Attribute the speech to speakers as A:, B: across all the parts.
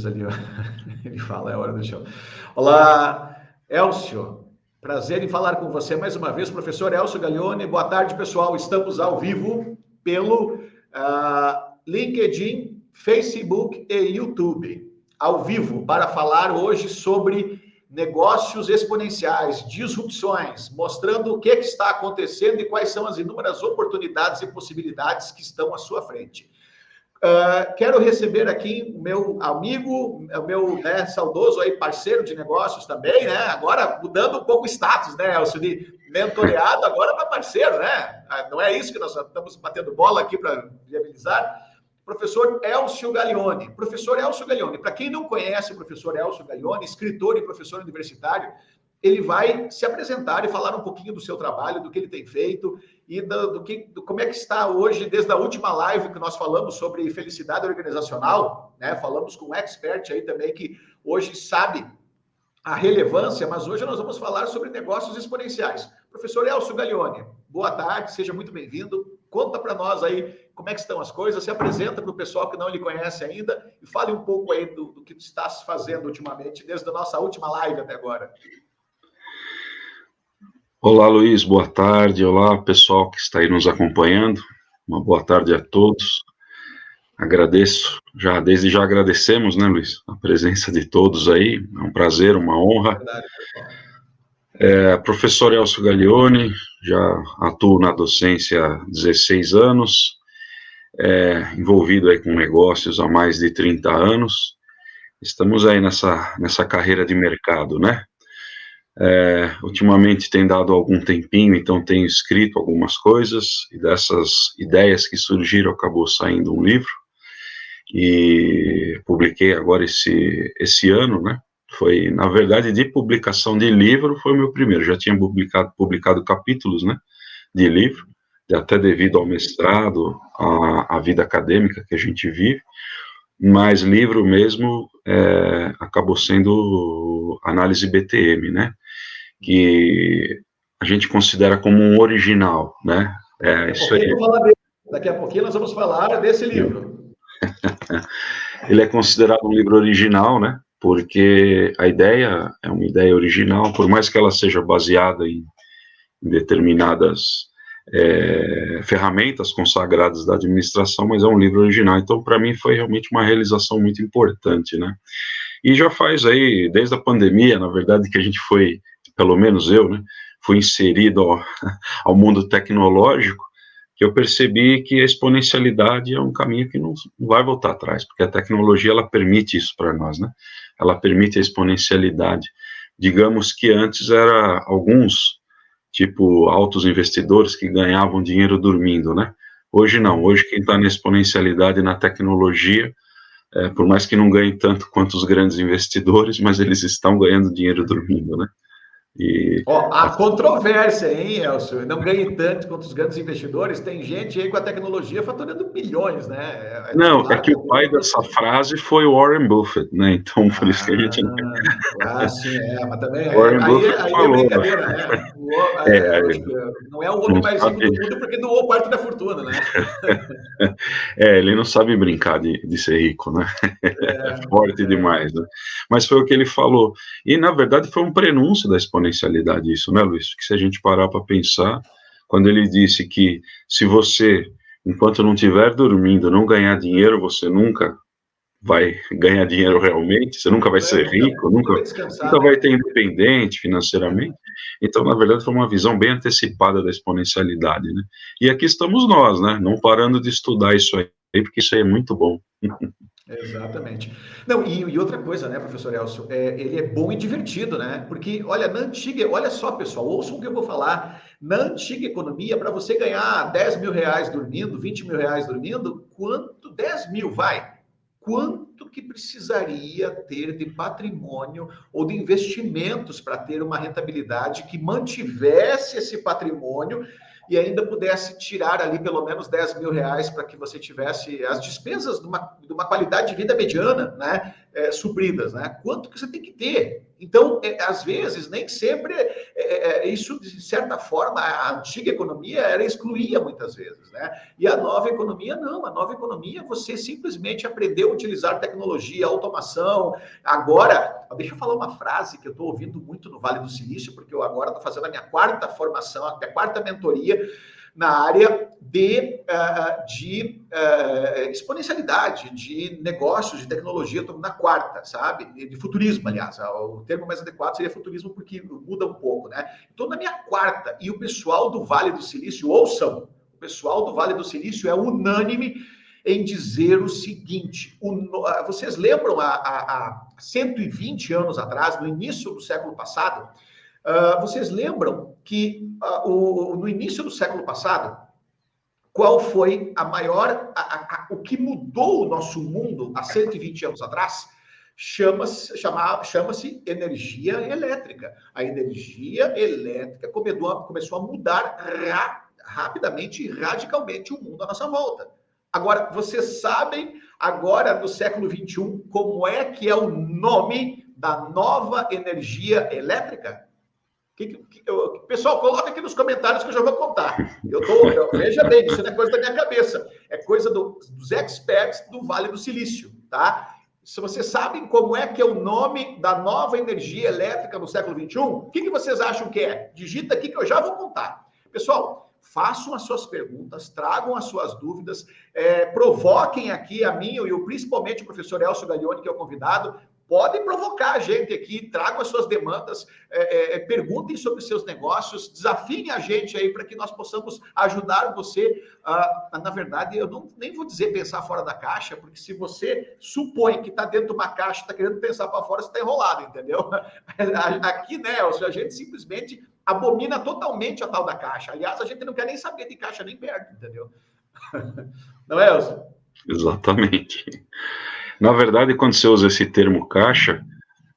A: diz ali, ó. Ele fala, é hora do show. Olá, Elcio. Prazer em falar com você mais uma vez, professor Elcio Gaglione. Boa tarde, pessoal. Estamos ao vivo pelo LinkedIn, Facebook e YouTube. Ao vivo, para falar hoje sobre negócios exponenciais, disrupções, mostrando o que está acontecendo e quais são as inúmeras oportunidades e possibilidades que estão à sua frente. Quero receber aqui o meu amigo, o meu saudoso aí parceiro de negócios também, né? Agora mudando um pouco o status, né, Elcio, de mentoreado agora para parceiro, né? Não é isso que nós estamos batendo bola aqui para viabilizar. Professor Elcio Gaglione. Professor Elcio Gaglione, para quem não conhece o professor Elcio Gaglione, escritor e professor universitário, ele vai se apresentar e falar um pouquinho do seu trabalho, do que ele tem feito e como é que está hoje, desde a última live que nós falamos sobre felicidade organizacional, né? Falamos com um expert aí também que hoje sabe a relevância, mas hoje nós vamos falar sobre negócios exponenciais. Professor Elcio Gaglione, boa tarde, seja muito bem-vindo. Conta para nós aí como é que estão as coisas, se apresenta para o pessoal que não lhe conhece ainda e fale um pouco aí do que está se fazendo ultimamente, desde a nossa última live até agora.
B: Olá, Luiz, boa tarde. Olá, pessoal que está aí nos acompanhando. Uma boa tarde a todos. Agradeço, desde já agradecemos, né, Luiz, a presença de todos aí. É um prazer, uma honra.
A: Verdade,
B: professor Elcio Gaglione, já atuo na docência há 16 anos, envolvido aí com negócios há mais de 30 anos. Estamos aí nessa carreira de mercado, né? Ultimamente tem dado algum tempinho, então tenho escrito algumas coisas, e dessas ideias que surgiram acabou saindo um livro, e publiquei agora esse ano, né? Foi, na verdade, de publicação de livro, foi o meu primeiro. Já tinha publicado capítulos, né, de livro, até devido ao mestrado, à vida acadêmica que a gente vive, mas livro mesmo acabou sendo Análise BTM, né, que a gente considera como um original, né.
A: Daqui a pouquinho nós vamos falar desse livro.
B: Ele é considerado um livro original, né, porque a ideia é uma ideia original, por mais que ela seja baseada em determinadas ferramentas consagradas da administração, mas é um livro original. Então, para mim, foi realmente uma realização muito importante, né. E já faz aí, desde a pandemia, na verdade, que a gente foi, pelo menos eu, né, fui inserido ao mundo tecnológico, que eu percebi que a exponencialidade é um caminho que não vai voltar atrás, porque a tecnologia, ela permite isso para nós, né? Ela permite a exponencialidade. Digamos que antes era alguns, tipo, altos investidores que ganhavam dinheiro dormindo, né? Hoje não, hoje quem está na exponencialidade na tecnologia, por mais que não ganhem tanto quanto os grandes investidores, mas eles estão ganhando dinheiro dormindo, né?
A: Há controvérsia, hein, Elcio? Não ganhe tanto quanto os grandes investidores. Tem gente aí com a tecnologia faturando bilhões, né?
B: Não, é que o pai dessa frase foi o Warren Buffett, né? Então, por isso que a gente...
A: sim, mas também...
B: Warren Buffett falou,
A: é brincadeira, né? Não é o homem mais rico do mundo porque doou parte da fortuna, né?
B: Ele não sabe brincar de ser rico, né? Forte demais, né? Mas foi o que ele falou. E, na verdade, foi um prenúncio da exponencialidade isso, né, Luiz? Que se a gente parar para pensar, quando ele disse que se você, enquanto não estiver dormindo, não ganhar dinheiro, você nunca vai ganhar dinheiro realmente, você nunca vai ser rico, nunca vai ter independente financeiramente. Então, na verdade, foi uma visão bem antecipada da exponencialidade, né? E aqui estamos nós, né? Não parando de estudar isso aí, porque isso aí é muito bom.
A: Exatamente. Não, e outra coisa, né, professor Elcio, ele é bom e divertido, né? Porque, olha só, pessoal, ouçam o que eu vou falar. Na antiga economia, para você ganhar 10 mil reais dormindo, 20 mil reais dormindo, 10 mil, vai? Quanto que precisaria ter de patrimônio ou de investimentos para ter uma rentabilidade que mantivesse esse patrimônio e ainda pudesse tirar ali pelo menos 10 mil reais para que você tivesse as despesas de uma qualidade de vida mediana, né? supridas, né? Quanto que você tem que ter? Então, às vezes, nem sempre isso, de certa forma, a antiga economia era excluía muitas vezes, né? E a nova economia, não. A nova economia, você simplesmente aprendeu a utilizar tecnologia, automação. Agora, deixa eu falar uma frase que eu estou ouvindo muito no Vale do Silício, porque eu agora estou fazendo a minha quarta formação, a minha quarta mentoria na área de exponencialidade, de negócios, de tecnologia, estou na quarta, sabe? De futurismo, aliás. O termo mais adequado seria futurismo, porque muda um pouco, né? Estou na minha quarta, e o pessoal do Vale do Silício, ouçam, o pessoal do Vale do Silício é unânime em dizer o seguinte, vocês lembram há 120 anos atrás, no início do século passado, vocês lembram que no início do século passado, qual foi a maior, o que mudou o nosso mundo há 120 anos atrás? Chama-se energia elétrica. A energia elétrica começou a mudar rapidamente e radicalmente o mundo à nossa volta. Agora, vocês sabem, agora no século XXI, como é que é o nome da nova energia elétrica? Pessoal, coloca aqui nos comentários que eu já vou contar. Veja bem, isso não é coisa da minha cabeça, é coisa dos experts do Vale do Silício, tá? Se vocês sabem como é que é o nome da nova energia elétrica no século XXI, o que vocês acham que é? Digita aqui que eu já vou contar. Pessoal, façam as suas perguntas, tragam as suas dúvidas, provoquem aqui a mim e principalmente o professor Elcio Gaglione, que é o convidado. Podem provocar a gente aqui, tragam as suas demandas, perguntem sobre os seus negócios, desafiem a gente aí para que nós possamos ajudar você. Na verdade, eu nem vou dizer pensar fora da caixa, porque se você supõe que está dentro de uma caixa, está querendo pensar para fora, você está enrolado, entendeu? Aqui, né, a gente simplesmente abomina totalmente a tal da caixa. Aliás, a gente não quer nem saber de caixa nem perto, entendeu? Não é, Elcio?
B: Exatamente. Na verdade, quando você usa esse termo caixa,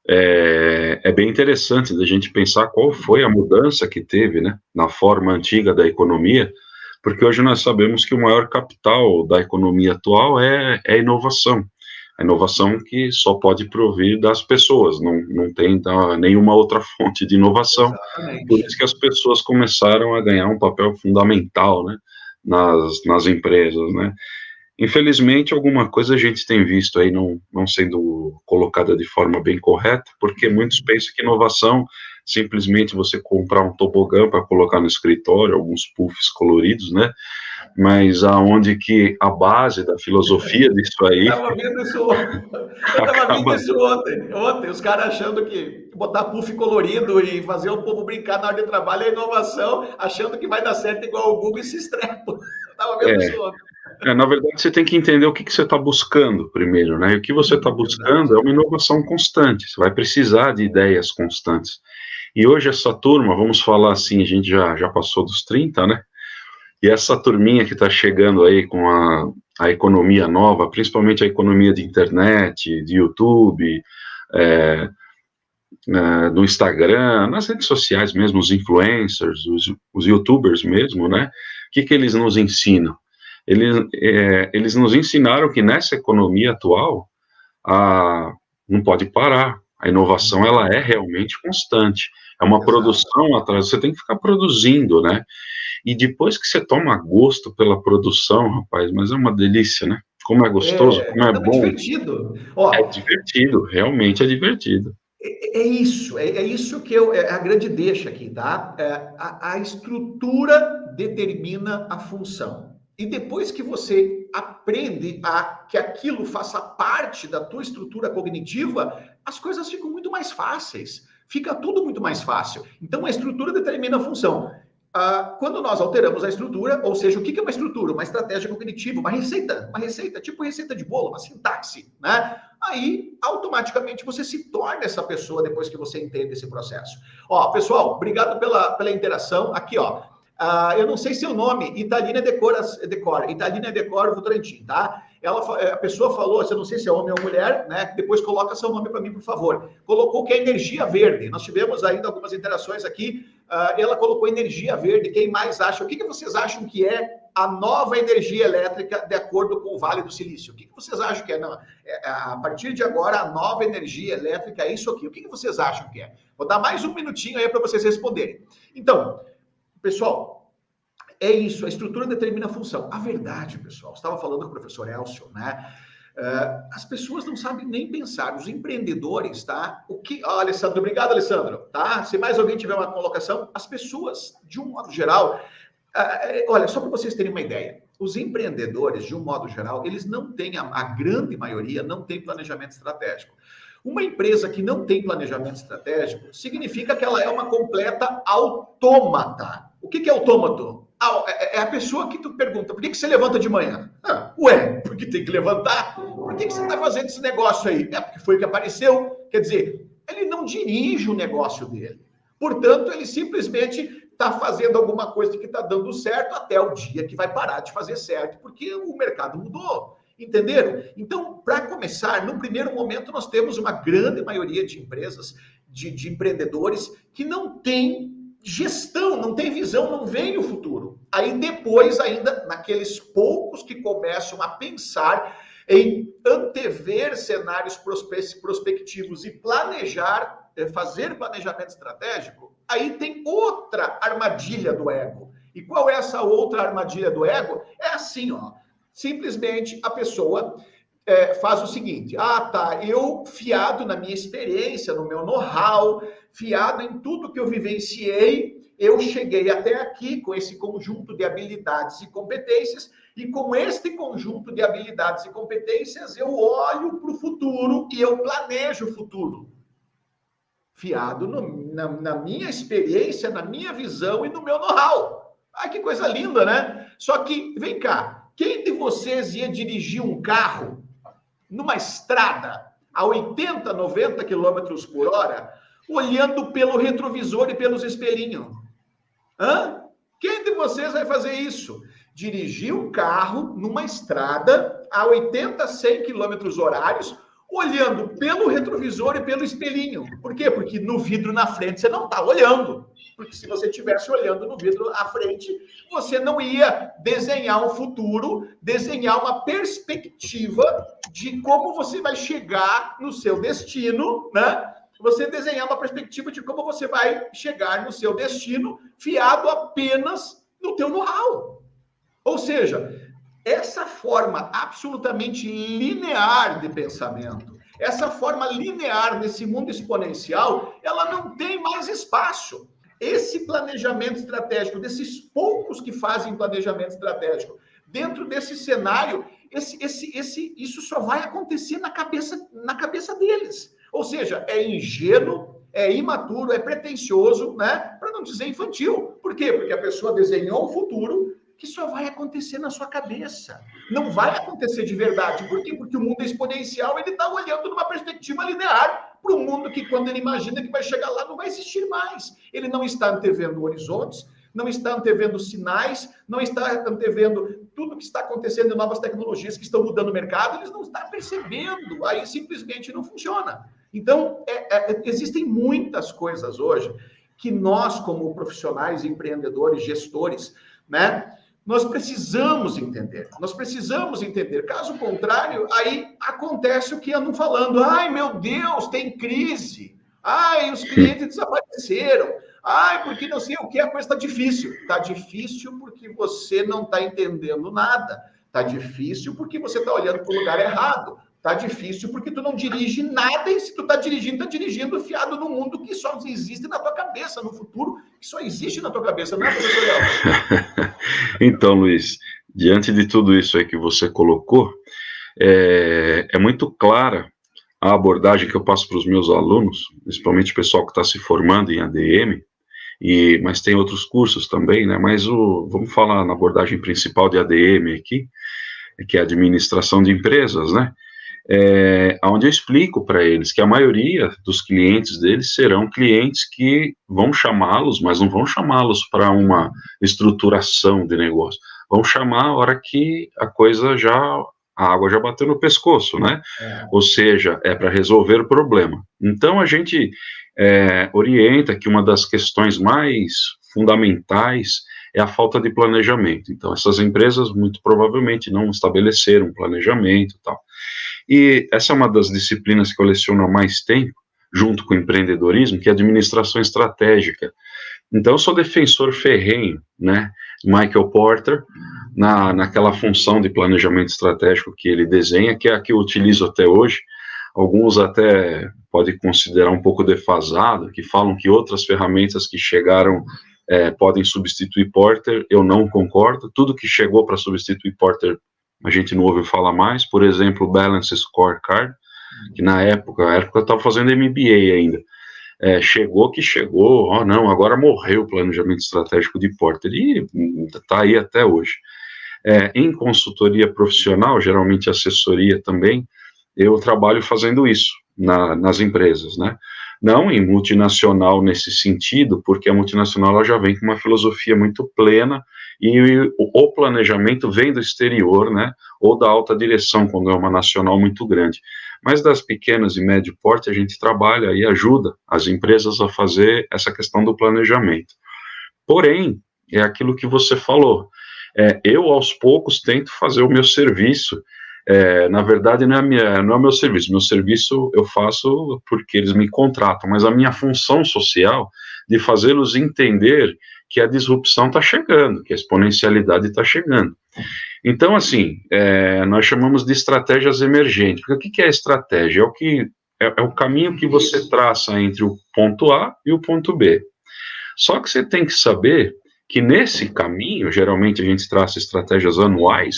B: é bem interessante da gente pensar qual foi a mudança que teve, né, na forma antiga da economia, porque hoje nós sabemos que o maior capital da economia atual é a inovação. A inovação que só pode provir das pessoas, não tem nenhuma outra fonte de inovação.
A: Exatamente.
B: Por isso que as pessoas começaram a ganhar um papel fundamental, né, nas empresas, né. Infelizmente, alguma coisa a gente tem visto aí não sendo colocada de forma bem correta, porque muitos pensam que inovação simplesmente você comprar um tobogã para colocar no escritório, alguns puffs coloridos, né? Mas aonde que a base da filosofia disso aí...
A: Eu estava vendo isso ontem, os caras achando que botar puff colorido e fazer o povo brincar na hora de trabalho é inovação, achando que vai dar certo igual o Google e se estrepa. Eu estava vendo isso ontem.
B: Na verdade, você tem que entender o que você está buscando primeiro, né? E o que você está buscando é uma inovação constante. Você vai precisar de ideias constantes. E hoje essa turma, vamos falar assim, a gente já passou dos 30, né? E essa turminha que está chegando aí com a economia nova, principalmente a economia de internet, de YouTube, do Instagram, nas redes sociais mesmo, os influencers, os YouTubers mesmo, né? O que eles nos ensinam? Eles nos ensinaram que nessa economia atual não pode parar. A inovação ela é realmente constante. É uma
A: Exato.
B: Produção atrás. Você tem que ficar produzindo, né? E depois que você toma gosto pela produção, rapaz, mas é uma delícia, né? Como é gostoso, como é bom.
A: É divertido. Ó,
B: é divertido, realmente é divertido.
A: É isso que é a grande deixa aqui, tá? A estrutura determina a função. E depois que você aprende que aquilo faça parte da tua estrutura cognitiva, as coisas ficam muito mais fáceis. Fica tudo muito mais fácil. Então, a estrutura determina a função. Quando nós alteramos a estrutura, ou seja, o que é uma estrutura? Uma estratégia cognitiva, uma receita, tipo receita de bolo, uma sintaxe, né? Aí, automaticamente, você se torna essa pessoa depois que você entende esse processo. Ó, pessoal, obrigado pela interação. Aqui, ó, eu não sei seu nome, Italina Decor Votorantim, tá? A pessoa falou, eu não sei se é homem ou mulher, né? Depois coloca seu nome para mim, por favor. Colocou que é energia verde. Nós tivemos ainda algumas interações aqui. Ela colocou energia verde. Quem mais acha? O que vocês acham que é a nova energia elétrica de acordo com o Vale do Silício. O que vocês acham que é? Não, a partir de agora, a nova energia elétrica é isso aqui. O que vocês acham que é? Vou dar mais um minutinho aí para vocês responderem. Então, pessoal, é isso. A estrutura determina a função. A verdade, pessoal, estava falando com o professor Elcio, né? As pessoas não sabem nem pensar, os empreendedores, tá? Alessandro, obrigado, Alessandro, tá? Se mais alguém tiver uma colocação, as pessoas, de um modo geral, olha, só para vocês terem uma ideia, os empreendedores, de um modo geral, eles não têm, a grande maioria, não tem planejamento estratégico. Uma empresa que não tem planejamento estratégico significa que ela é uma completa autômata. O que é autômato? É a pessoa que tu pergunta, por que você levanta de manhã? Porque tem que levantar. Por que você está fazendo esse negócio aí? Porque foi o que apareceu. Quer dizer, ele não dirige o negócio dele. Portanto, ele simplesmente está fazendo alguma coisa que está dando certo até o dia que vai parar de fazer certo, porque o mercado mudou. Entenderam? Então, para começar, no primeiro momento, nós temos uma grande maioria de empresas, de empreendedores, que não tem gestão, não tem visão, não vê o futuro. Aí depois, ainda, naqueles poucos que começam a pensar em antever cenários prospectivos e planejar, fazer planejamento estratégico, aí tem outra armadilha do ego. E qual é essa outra armadilha do ego? É assim, ó. Simplesmente a pessoa faz o seguinte, eu fiado na minha experiência, no meu know-how, fiado em tudo que eu vivenciei, eu cheguei até aqui com esse conjunto de habilidades e competências, e com este conjunto de habilidades e competências, eu olho para o futuro e eu planejo o futuro. Fiado na minha experiência, na minha visão e no meu know-how. Que coisa linda, né? Só que, vem cá, quem de vocês ia dirigir um carro numa estrada a 80, 90 quilômetros por hora, olhando pelo retrovisor e pelos espelhinhos? Quem de vocês vai fazer isso? Dirigir um carro numa estrada a 80, 100 quilômetros horários, olhando pelo retrovisor e pelo espelhinho. Por quê? Porque no vidro na frente você não está olhando. Porque se você estivesse olhando no vidro à frente, você não ia desenhar um futuro, desenhar uma perspectiva de como você vai chegar no seu destino, né? Você desenhar uma perspectiva de como você vai chegar no seu destino, fiado apenas no teu know-how. Ou seja, essa forma absolutamente linear de pensamento, essa forma linear desse mundo exponencial, ela não tem mais espaço. Esse planejamento estratégico, desses poucos que fazem planejamento estratégico, dentro desse cenário, isso só vai acontecer na cabeça deles. Ou seja, é ingênuo, é imaturo, é pretensioso, né? Para não dizer infantil. Por quê? Porque a pessoa desenhou um futuro que só vai acontecer na sua cabeça. Não vai acontecer de verdade. Por quê? Porque o mundo é exponencial, ele está olhando numa perspectiva linear para um mundo que, quando ele imagina que vai chegar lá, não vai existir mais. Ele não está antevendo horizontes, não está antevendo sinais, não está antevendo tudo que está acontecendo em novas tecnologias que estão mudando o mercado, eles não estão percebendo, aí simplesmente não funciona. Então, existem muitas coisas hoje que nós, como profissionais, empreendedores, gestores, né, nós precisamos entender. Caso contrário, aí acontece o que andam falando. Meu Deus, tem crise. Os clientes desapareceram. Porque não sei o que, a coisa está difícil. Está difícil porque você não está entendendo nada. Está difícil porque você está olhando para o lugar errado. Está difícil porque tu não dirige nada e se tu está dirigindo fiado no mundo que só existe na tua cabeça, no futuro que só existe na tua cabeça, não é, professor Léo?
B: Então, Luiz, diante de tudo isso aí que você colocou, é muito clara a abordagem que eu passo para os meus alunos, principalmente o pessoal que está se formando em ADM, mas tem outros cursos também, né? Mas vamos falar na abordagem principal de ADM aqui, que é a administração de empresas, né? Onde eu explico para eles que a maioria dos clientes deles serão clientes que vão chamá-los, mas não vão chamá-los para uma estruturação de negócio, vão chamar a hora que a água já bateu no pescoço, né? Ou seja, é para resolver o problema. Então, a gente orienta que uma das questões mais fundamentais é a falta de planejamento. Então, essas empresas muito provavelmente não estabeleceram um planejamento e tal. E essa é uma das disciplinas que eu leciono há mais tempo, junto com o empreendedorismo, que é a administração estratégica. Então, eu sou defensor ferrenho, né, Michael Porter, naquela função de planejamento estratégico que ele desenha, que é a que eu utilizo até hoje. Alguns até podem considerar um pouco defasado, que falam que outras ferramentas que chegaram podem substituir Porter. Eu não concordo. Tudo que chegou para substituir Porter, a gente não ouve falar mais. Por exemplo, o Balance Scorecard, que na época eu estava fazendo MBA ainda. Chegou, não, agora morreu o planejamento estratégico de Porter, e está aí até hoje. Em consultoria profissional, geralmente assessoria também, eu trabalho fazendo isso nas empresas, né? Não em multinacional nesse sentido, porque a multinacional ela já vem com uma filosofia muito plena e o planejamento vem do exterior, né? Ou da alta direção, quando é uma nacional muito grande. Mas das pequenas e médio porte, a gente trabalha e ajuda as empresas a fazer essa questão do planejamento. Porém, é aquilo que você falou. Eu, aos poucos, tento fazer o meu serviço. Na verdade, não é o meu serviço. Meu serviço eu faço porque eles me contratam, mas a minha função social de fazê-los entender que a disrupção está chegando, que a exponencialidade está chegando. Então, assim, nós chamamos de estratégias emergentes. Porque o que é estratégia? É o caminho que você traça entre o ponto A e o ponto B. Só que você tem que saber que nesse caminho, geralmente a gente traça estratégias anuais,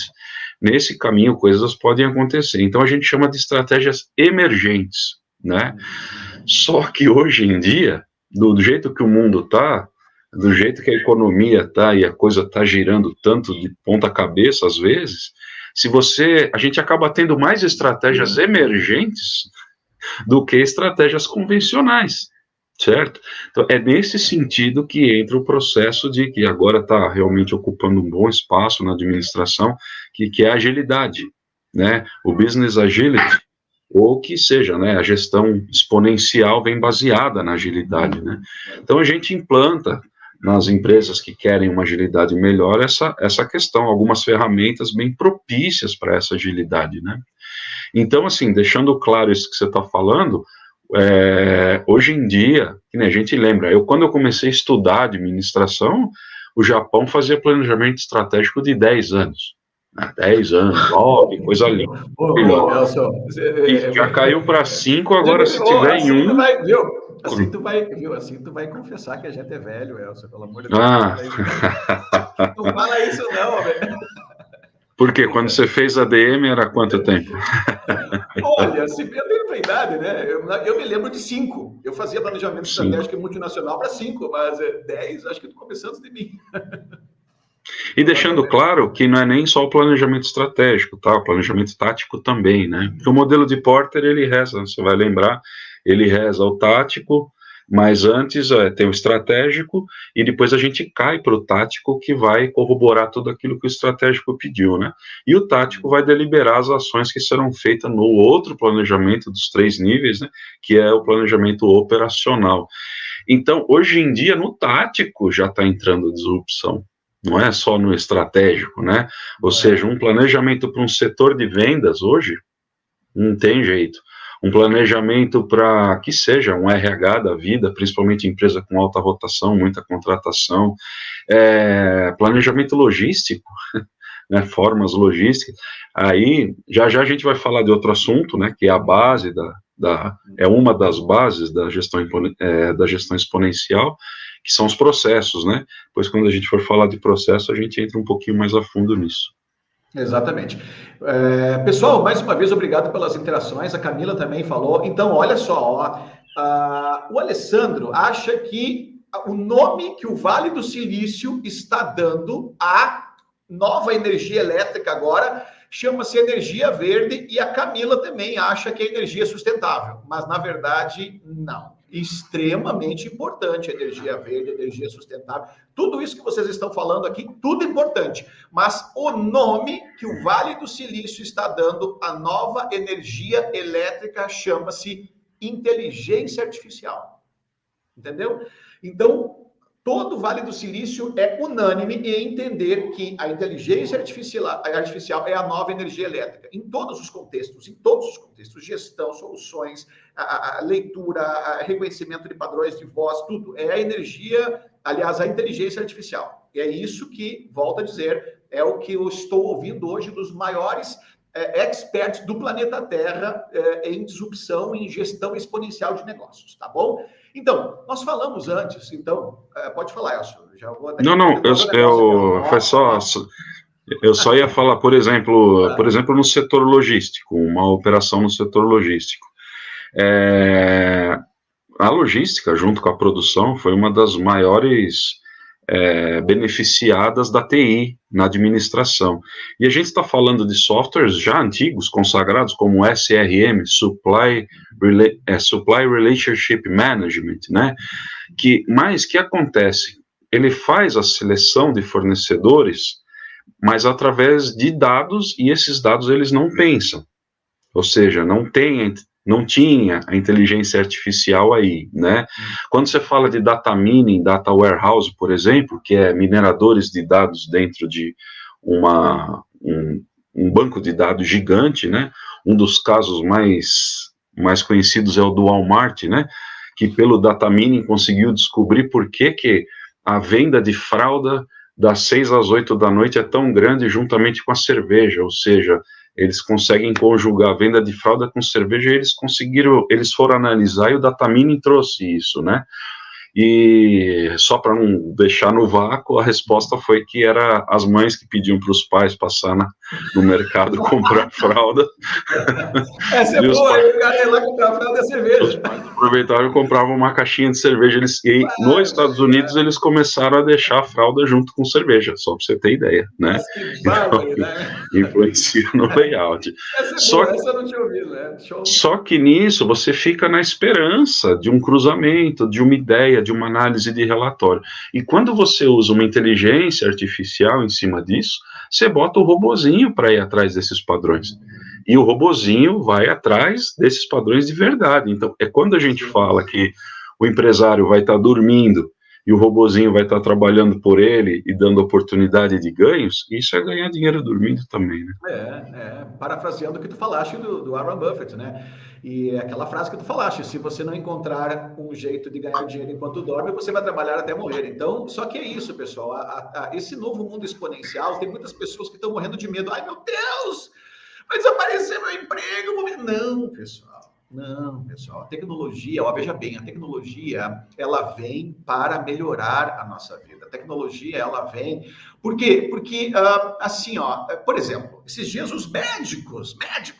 B: nesse caminho coisas podem acontecer. Então a gente chama de estratégias emergentes, né? Só que hoje em dia, do jeito que o mundo está, do jeito que a economia está e a coisa está girando tanto de ponta cabeça às vezes, a gente acaba tendo mais estratégias emergentes do que estratégias convencionais. Certo? Então, é nesse sentido que entra o processo de que agora está realmente ocupando um bom espaço na administração, que é a agilidade, né? O business agility, ou que seja, né? A gestão exponencial vem baseada na agilidade, né? Então, a gente implanta nas empresas que querem uma agilidade melhor essa questão, algumas ferramentas bem propícias para essa agilidade, né? Então, assim, deixando claro isso que você está falando, hoje em dia, que nem a gente lembra, quando eu comecei a estudar administração, o Japão fazia planejamento estratégico de 10 anos. 10 anos, que coisa linda.
A: Nelson,
B: E já caiu para 5, agora se tiver
A: assim
B: em 1...
A: Assim tu vai confessar que a gente é velho, Elcio, pelo amor de Deus. Não fala isso não, velho.
B: Porque quando você fez ADM era quanto tempo?
A: Olha, eu tenho a idade, né? Eu me lembro de 5. Eu fazia planejamento estratégico e multinacional para 5, mas 10, acho que tu começou antes de mim.
B: E deixando claro que não é nem só o planejamento estratégico, tá? O planejamento tático também, né? Porque o modelo de Porter, ele reza, você vai lembrar, ele reza o tático, mas antes tem o estratégico, e depois a gente cai para o tático, que vai corroborar tudo aquilo que o estratégico pediu, né? E o tático vai deliberar as ações que serão feitas no outro planejamento dos 3 níveis, né? Que é o planejamento operacional. Então, hoje em dia, no tático já está entrando disrupção. Não é só no estratégico, né? Ou seja, um planejamento para um setor de vendas hoje não tem jeito. Um planejamento para que seja um RH da vida, principalmente empresa com alta rotação, muita contratação, planejamento logístico, né, formas logísticas. Aí, já a gente vai falar de outro assunto, né, que é a base é uma das bases da gestão exponencial, que são os processos, né? Pois quando a gente for falar de processo, a gente entra um pouquinho mais a fundo nisso.
A: Exatamente. Pessoal, mais uma vez, obrigado pelas interações. A Camila também falou. Então, olha só, o Alessandro acha que o nome que o Vale do Silício está dando à nova energia elétrica agora chama-se energia verde, e a Camila também acha que é energia sustentável, mas na verdade não. Extremamente importante a energia verde, a energia sustentável, tudo isso que vocês estão falando aqui, tudo importante, mas o nome que o Vale do Silício está dando à nova energia elétrica chama-se inteligência artificial, entendeu? Então, todo o Vale do Silício é unânime em entender que a inteligência artificial é a nova energia elétrica, em todos os contextos, gestão, soluções, a leitura, a reconhecimento de padrões de voz, tudo. É a energia, aliás, a inteligência artificial. E é isso que, volto a dizer, é o que eu estou ouvindo hoje dos maiores experts do planeta Terra em disrupção, em gestão exponencial de negócios, tá bom? Então, nós falamos antes, então, pode falar, Elcio. Já vou até
B: eu só ia falar, por exemplo, no setor logístico, uma operação no setor logístico. A logística, junto com a produção, foi uma das maiores beneficiadas da TI na administração. E a gente está falando de softwares já antigos, consagrados, como SRM, Supply Relationship Management, né? Mas que acontece? Ele faz a seleção de fornecedores, mas através de dados, e esses dados eles não pensam. Ou seja, não tinha a inteligência artificial aí, né? Quando você fala de data mining, data warehouse, por exemplo, que é mineradores de dados dentro de um banco de dados gigante, né? Um dos casos mais conhecidos é o do Walmart, né? Que pelo data mining conseguiu descobrir por que a venda de fralda das 6 às 8 da noite é tão grande juntamente com a cerveja, ou seja, eles conseguem conjugar a venda de fralda com cerveja, e eles foram analisar e o data mining trouxe isso, né? E só para não deixar no vácuo, a resposta foi que era as mães que pediam para os pais passar no mercado comprar fralda.
A: Essa é boa, aí o cara ia lá comprar fralda e cerveja.
B: Os pais aproveitavam e compravam uma caixinha de cerveja. Nos Estados Unidos, eles começaram a deixar a fralda junto com cerveja, só para você ter ideia, né?
A: Mas que bárbaro, né?
B: Influencia no layout.
A: Essa eu não tinha ouvido, né? Show.
B: Só que nisso você fica na esperança de um cruzamento, de uma ideia, de uma análise de relatório. E quando você usa uma inteligência artificial em cima disso, você bota o robozinho para ir atrás desses padrões. E o robozinho vai atrás desses padrões de verdade. Então, é quando a gente fala que o empresário vai estar dormindo e o robozinho vai estar trabalhando por ele e dando oportunidade de ganhos, isso é ganhar dinheiro dormindo também, né?
A: Parafraseando o que tu falaste do Warren Buffett, né? E aquela frase que tu falaste, se você não encontrar um jeito de ganhar dinheiro enquanto dorme, você vai trabalhar até morrer. Então, só que é isso, pessoal. Esse novo mundo exponencial, tem muitas pessoas que estão morrendo de medo. Ai, meu Deus! Vai desaparecer meu emprego! Não, pessoal. Não, pessoal, a tecnologia, veja bem, a tecnologia, ela vem para melhorar a nossa vida. A tecnologia, ela vem... Por quê? Porque, assim, por exemplo, esses dias os médicos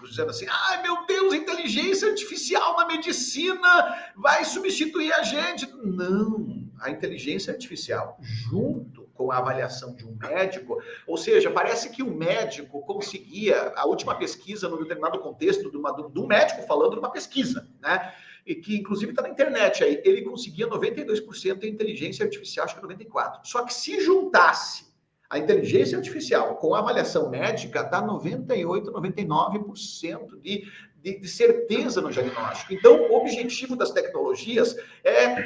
A: dizendo assim, ai, meu Deus, inteligência artificial na medicina vai substituir a gente. Não, a inteligência artificial, junto com a avaliação de um médico, ou seja, parece que o médico conseguia, a última pesquisa, num determinado contexto, de um médico falando de uma pesquisa, né? E que inclusive está na internet aí, ele conseguia 92% de inteligência artificial, acho que 94%. Só que se juntasse a inteligência artificial com a avaliação médica, dá 98%, 99% de certeza no diagnóstico. Então, o objetivo das tecnologias é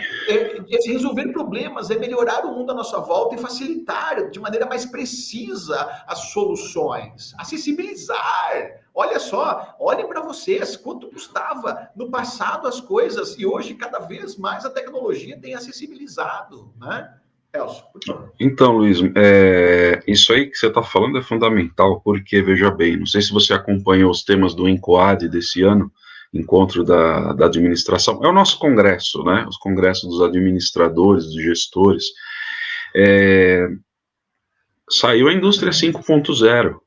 A: resolver problemas, é melhorar o mundo à nossa volta e facilitar de maneira mais precisa as soluções, acessibilizar. Olha só, olhem para vocês, quanto custava no passado as coisas e hoje cada vez mais a tecnologia tem acessibilizado, né? Elcio, por favor.
B: Então, Luiz, isso aí que você está falando é fundamental, porque, veja bem, não sei se você acompanhou os temas do ENCOAD desse ano, Encontro da Administração, é o nosso congresso, né, os congressos dos administradores, dos gestores, saiu a indústria 5.0,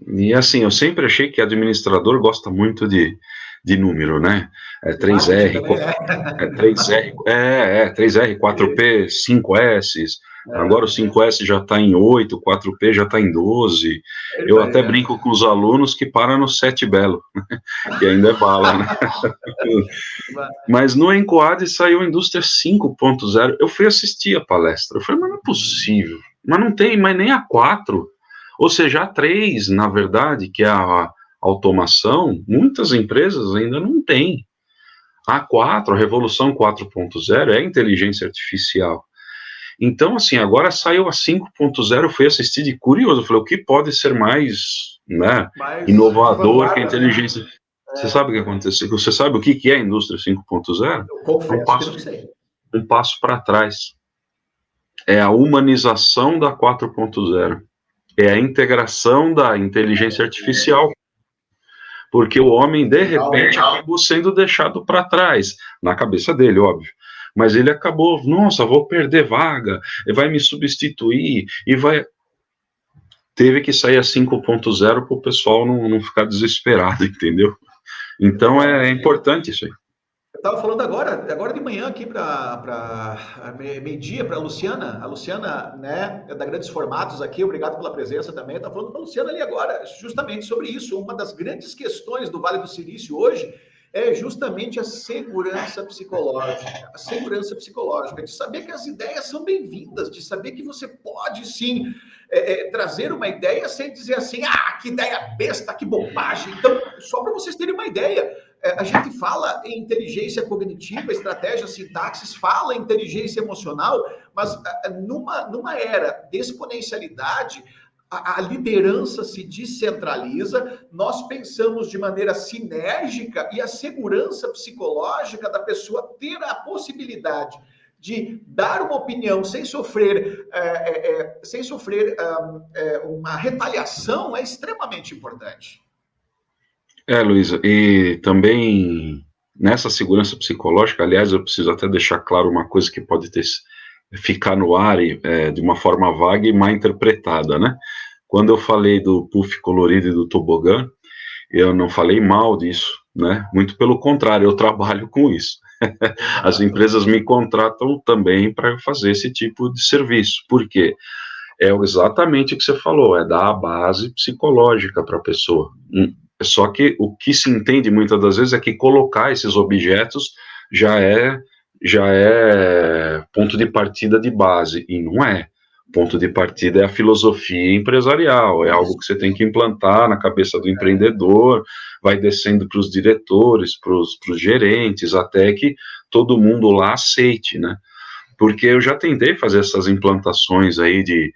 B: e assim, eu sempre achei que administrador gosta muito de número, né? 3R, 3R, 4P, 5S. Agora o 5S já está em 8, 4P já está em 12. Eu até brinco com os alunos que param no 7 belo, que ainda é bala, né? Mas no ENCOAD saiu a indústria 5.0. Eu fui assistir a palestra. Eu falei, mas não é possível. Mas não tem mais nem a 4. Ou seja, a 3, na verdade, que é a automação, muitas empresas ainda não têm. A Revolução 4.0 é inteligência artificial. Então, assim, agora saiu a 5.0, eu fui assistir de curioso, eu falei, o que pode ser mais, né, inovador que a inteligência... Né? Você sabe o que aconteceu? Você sabe o que é a indústria 5.0?
A: Eu confesso que não sei.
B: Um passo para trás. É a humanização da 4.0. É a integração da inteligência artificial. Porque o homem, de repente, acabou sendo deixado para trás, na cabeça dele, óbvio. Mas ele acabou, nossa, vou perder vaga, vai me substituir, e vai... Teve que sair a 5.0 para o pessoal não ficar desesperado, entendeu? Então é importante isso aí.
A: Eu estava falando agora de manhã aqui para meio-dia para a Luciana, né, é da Grandes Formatos aqui, obrigado pela presença também. Eu estava falando para a Luciana ali agora, justamente sobre isso. Uma das grandes questões do Vale do Silício hoje é justamente a segurança psicológica. A segurança psicológica, de saber que as ideias são bem-vindas, de saber que você pode sim trazer uma ideia sem dizer assim, que ideia besta, que bobagem. Então, só para vocês terem uma ideia, a gente fala em inteligência cognitiva, estratégia, sintaxes, fala em inteligência emocional, mas numa era de exponencialidade, a liderança se descentraliza, nós pensamos de maneira sinérgica e a segurança psicológica da pessoa ter a possibilidade de dar uma opinião sem sofrer uma retaliação é extremamente importante.
B: Luísa, e também nessa segurança psicológica, aliás, eu preciso até deixar claro uma coisa que pode ficar no ar de uma forma vaga e mal interpretada, né? Quando eu falei do puff colorido e do tobogã, eu não falei mal disso, né? Muito pelo contrário, eu trabalho com isso. As empresas me contratam também para fazer esse tipo de serviço. Por quê? É exatamente o que você falou, é dar a base psicológica para a pessoa. Só que o que se entende muitas das vezes é que colocar esses objetos já é ponto de partida de base, e não é. Ponto de partida é a filosofia empresarial, é algo que você tem que implantar na cabeça do empreendedor, vai descendo para os diretores, para os gerentes, até que todo mundo lá aceite, né? Porque eu já tentei fazer essas implantações aí de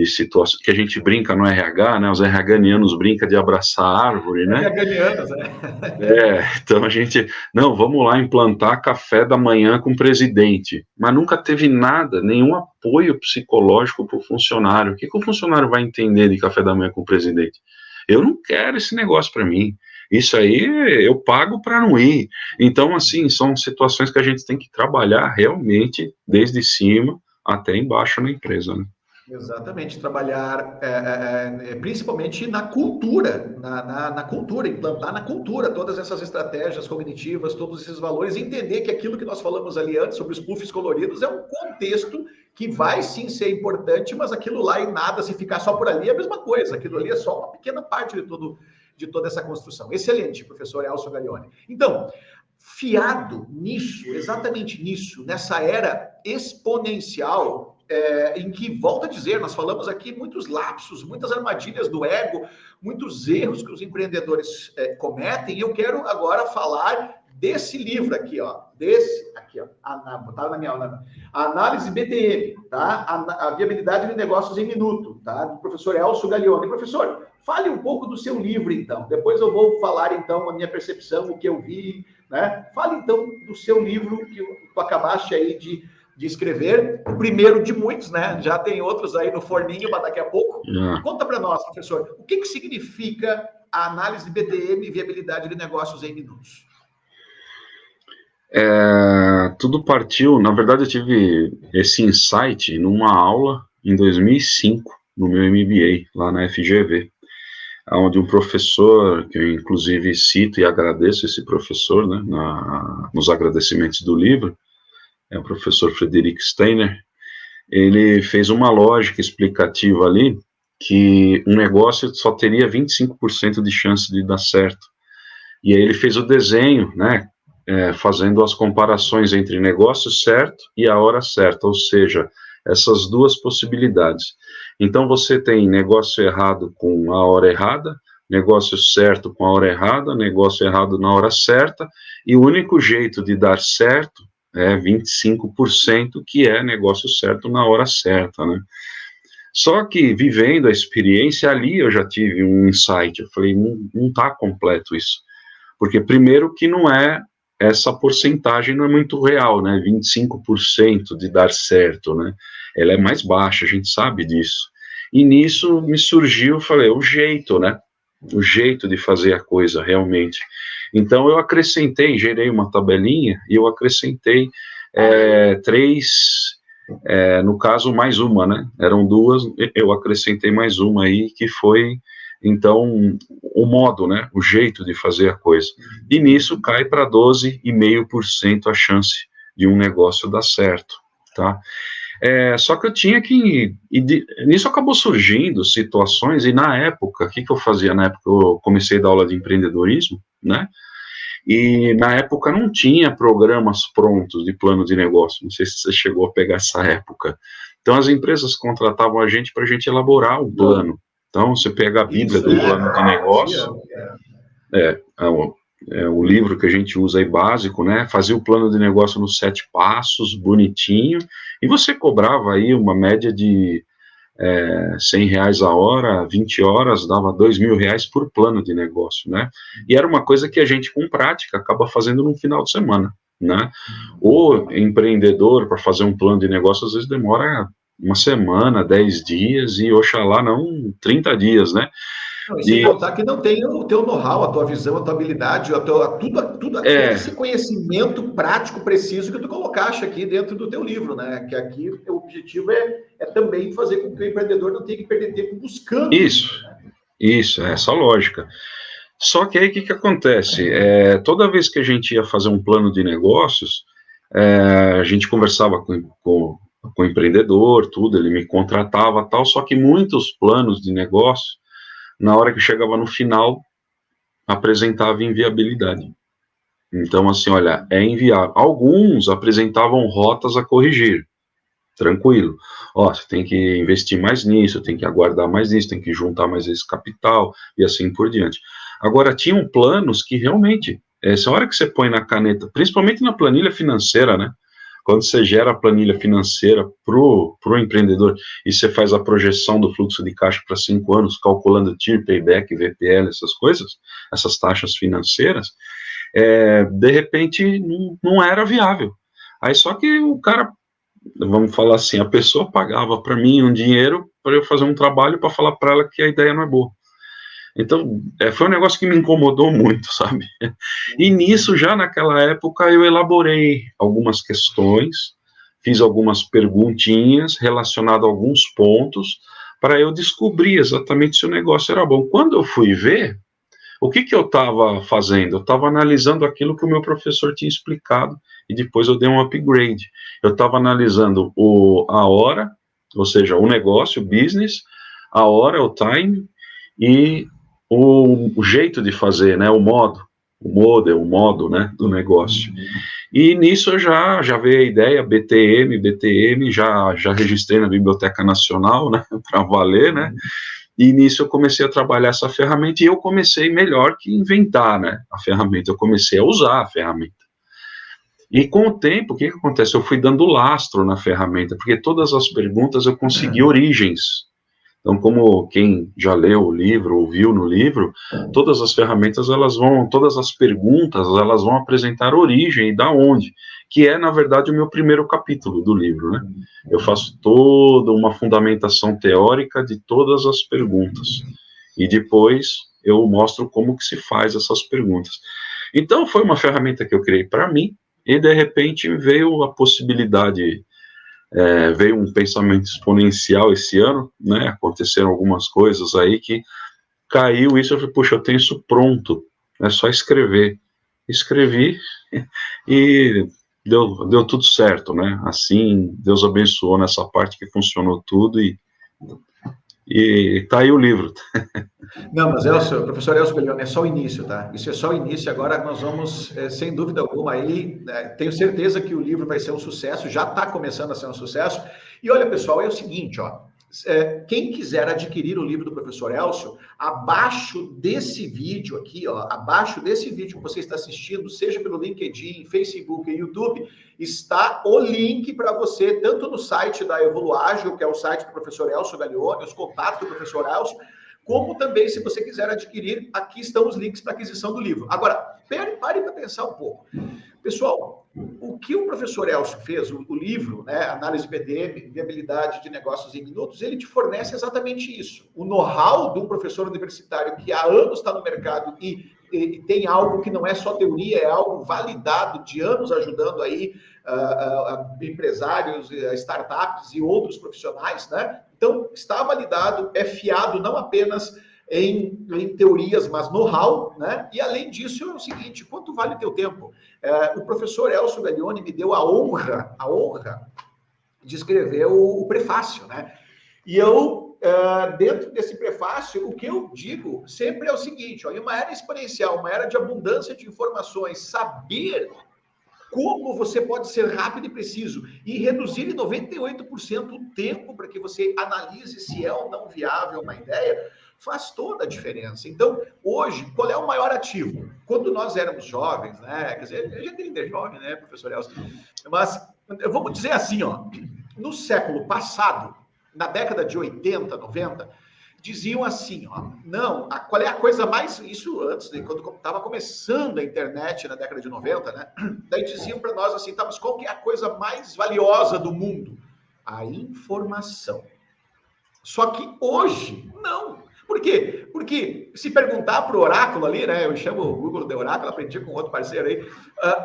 B: situações que a gente brinca no RH, né? Os RHianos brincam de abraçar a árvore, né?
A: RHianos, né?
B: Então a gente, não, vamos lá implantar café da manhã com o presidente, mas nunca teve nada, nenhum apoio psicológico para o funcionário. O que o funcionário vai entender de café da manhã com o presidente? Eu não quero esse negócio para mim. Isso aí eu pago para não ir. Então, assim, são situações que a gente tem que trabalhar realmente desde cima até embaixo na empresa, né?
A: Exatamente, trabalhar principalmente na cultura, na cultura, implantar na cultura todas essas estratégias cognitivas, todos esses valores, entender que aquilo que nós falamos ali antes sobre os puffs coloridos é um contexto que vai sim ser importante, mas aquilo lá e nada, se ficar só por ali, é a mesma coisa, aquilo ali é só uma pequena parte de toda essa construção. Excelente, professor Elcio Gaglione. Então, fiado nisso, exatamente nisso, nessa era exponencial, em que, volto a dizer, nós falamos aqui muitos lapsos, muitas armadilhas do ego, muitos erros que os empreendedores cometem, e eu quero agora falar desse livro aqui, ó, botaram na minha aula, a Análise BTM, tá? A Viabilidade de Negócios em Minuto, tá? Do professor Elcio Gaglione. Professor, fale um pouco do seu livro, então. Depois eu vou falar, então, a minha percepção, o que eu vi, né? Fale, então, do seu livro que tu acabaste aí de escrever, o primeiro de muitos, né? Já tem outros aí no forninho, mas daqui a pouco. Conta para nós, professor, o que significa a análise BTM, viabilidade de negócios em minutos?
B: Tudo partiu, na verdade eu tive esse insight numa aula em 2005, no meu MBA, lá na FGV, onde um professor, que eu inclusive cito e agradeço esse professor, né, nos agradecimentos do livro, é o professor Frederick Steiner, ele fez uma lógica explicativa ali, que um negócio só teria 25% de chance de dar certo. E aí ele fez o desenho, né, fazendo as comparações entre negócio certo e a hora certa, ou seja, essas duas possibilidades. Então você tem negócio errado com a hora errada, negócio certo com a hora errada, negócio errado na hora certa, e o único jeito de dar certo é 25%, que é negócio certo na hora certa, né? Só que, vivendo a experiência ali, eu já tive um insight, eu falei, não está completo isso. Porque, primeiro, que não é, essa porcentagem não é muito real, né? 25% de dar certo, né? Ela é mais baixa, a gente sabe disso. E nisso me surgiu, falei, o jeito, né? O jeito de fazer a coisa, realmente. Então, eu acrescentei, gerei uma tabelinha, e eu acrescentei três... no caso, mais uma, né? Eram duas, eu acrescentei mais uma aí, que foi, então, o modo, né? O jeito de fazer a coisa. E nisso cai para 12,5% a chance de um negócio dar certo, tá? Só que eu tinha que... nisso acabou surgindo situações, e na época, o que eu fazia na época? Eu comecei a dar aula de empreendedorismo, né? E na época não tinha programas prontos de plano de negócio. Não sei se você chegou a pegar essa época. Então as empresas contratavam a gente para a gente elaborar o plano. Então você pega a Bíblia do plano de negócio, o livro que a gente usa aí básico, né? Fazia o plano de negócio nos 7 passos, bonitinho, e você cobrava aí uma média de R$100 a hora, 20 horas, dava R$2.000 por plano de negócio, né? E era uma coisa que a gente, com prática, acaba fazendo no final de semana, né? O empreendedor, para fazer um plano de negócio, às vezes demora uma semana, 10 dias, e oxalá não 30 dias, né?
A: Não, e sem contar que não tem o teu know-how, a tua visão, a tua habilidade, todo esse conhecimento prático, preciso que tu colocaste aqui dentro do teu livro, né? Que aqui o objetivo é também fazer com que o empreendedor não tenha que perder tempo buscando
B: isso, né? Isso, essa lógica. Só que aí o que acontece? Toda vez que a gente ia fazer um plano de negócios, a gente conversava com o empreendedor, tudo, ele me contratava, tal, só que muitos planos de negócio, na hora que chegava no final, apresentava inviabilidade. Então, assim, olha, é inviável. Alguns apresentavam rotas a corrigir, tranquilo. Ó, você tem que investir mais nisso, tem que aguardar mais nisso, tem que juntar mais esse capital, e assim por diante. Agora, tinham planos que realmente, essa hora que você põe na caneta, principalmente na planilha financeira, né? Quando você gera a planilha financeira pro empreendedor e você faz a projeção do fluxo de caixa para 5 anos, calculando TIR, payback, VPL, essas coisas, essas taxas financeiras, de repente não era viável. Aí só que o cara, vamos falar assim, a pessoa pagava para mim um dinheiro para eu fazer um trabalho para falar para ela que a ideia não é boa. Então, foi um negócio que me incomodou muito, sabe? E nisso, já naquela época, eu elaborei algumas questões, fiz algumas perguntinhas relacionadas a alguns pontos, para eu descobrir exatamente se o negócio era bom. Quando eu fui ver, o que eu estava fazendo? Eu estava analisando aquilo que o meu professor tinha explicado, e depois eu dei um upgrade. Eu estava analisando a hora, ou seja, o negócio, o business, a hora, o time, e o jeito de fazer, né, o modo, né, do negócio. E nisso eu já veio a ideia, BTM, já registrei na Biblioteca Nacional, né, para valer, né, e nisso eu comecei a trabalhar essa ferramenta, e eu comecei melhor que inventar, né, a ferramenta, eu comecei a usar a ferramenta. E com o tempo, o que acontece? Eu fui dando lastro na ferramenta, porque todas as perguntas eu consegui origens. Então, como quem já leu o livro, ou viu no livro, todas as ferramentas, todas as perguntas, elas vão apresentar origem e da onde, que é, na verdade, o meu primeiro capítulo do livro, né? Eu faço toda uma fundamentação teórica de todas as perguntas, e depois eu mostro como que se faz essas perguntas. Então, foi uma ferramenta que eu criei para mim, e de repente veio a possibilidade... veio um pensamento exponencial esse ano, né? Aconteceram algumas coisas aí que caiu isso. Eu falei, puxa, eu tenho isso pronto, é só escrever. Escrevi e deu tudo certo, né? Assim, Deus abençoou nessa parte que funcionou tudo e tá aí o livro.
A: Não, mas Elcio, professor Elcio Bellione, é só o início, tá? Isso é só o início. Agora nós vamos, sem dúvida alguma, aí, tenho certeza que o livro vai ser um sucesso, já está começando a ser um sucesso. E olha, pessoal, é o seguinte, ó. Quem quiser adquirir o livro do professor Elcio, abaixo desse vídeo aqui, ó, abaixo desse vídeo que você está assistindo, seja pelo LinkedIn, Facebook e YouTube, está o link para você, tanto no site da Evoluágil, que é o site do professor Elcio Gaglione, os contatos do professor Elcio, como também, se você quiser adquirir, aqui estão os links para aquisição do livro. Agora, pare para pensar um pouco. Pessoal, o que o professor Elcio fez, o livro, né, Análise PDM, Viabilidade de Negócios em Minutos, ele te fornece exatamente isso. O know-how de um professor universitário que há anos está no mercado e tem algo que não é só teoria, é algo validado de anos ajudando aí empresários, startups e outros profissionais, né? Então, está validado, é fiado não apenas em teorias, mas know-how, né? E além disso, é o seguinte, quanto vale o teu tempo? O professor Elcio Gaglione me deu a honra de escrever o prefácio, né? E eu, dentro desse prefácio, o que eu digo sempre é o seguinte, ó, em uma era exponencial, uma era de abundância de informações, saber como você pode ser rápido e preciso e reduzir em 98% o tempo para que você analise se é ou não viável uma ideia, faz toda a diferença. Então, hoje, qual é o maior ativo? Quando nós éramos jovens, né? Quer dizer, a gente ainda é jovem, né, professor Elcio? Mas, vamos dizer assim, ó, no século passado, na década de 80, 90, diziam assim, ó, não, qual é a coisa mais... Isso antes, quando estava começando a internet na década de 90, né? Daí diziam para nós assim, tá, mas qual que é a coisa mais valiosa do mundo? A informação. Só que hoje, não. Por quê? Porque se perguntar para o oráculo ali, né? Eu chamo o Google de oráculo, aprendi com outro parceiro aí.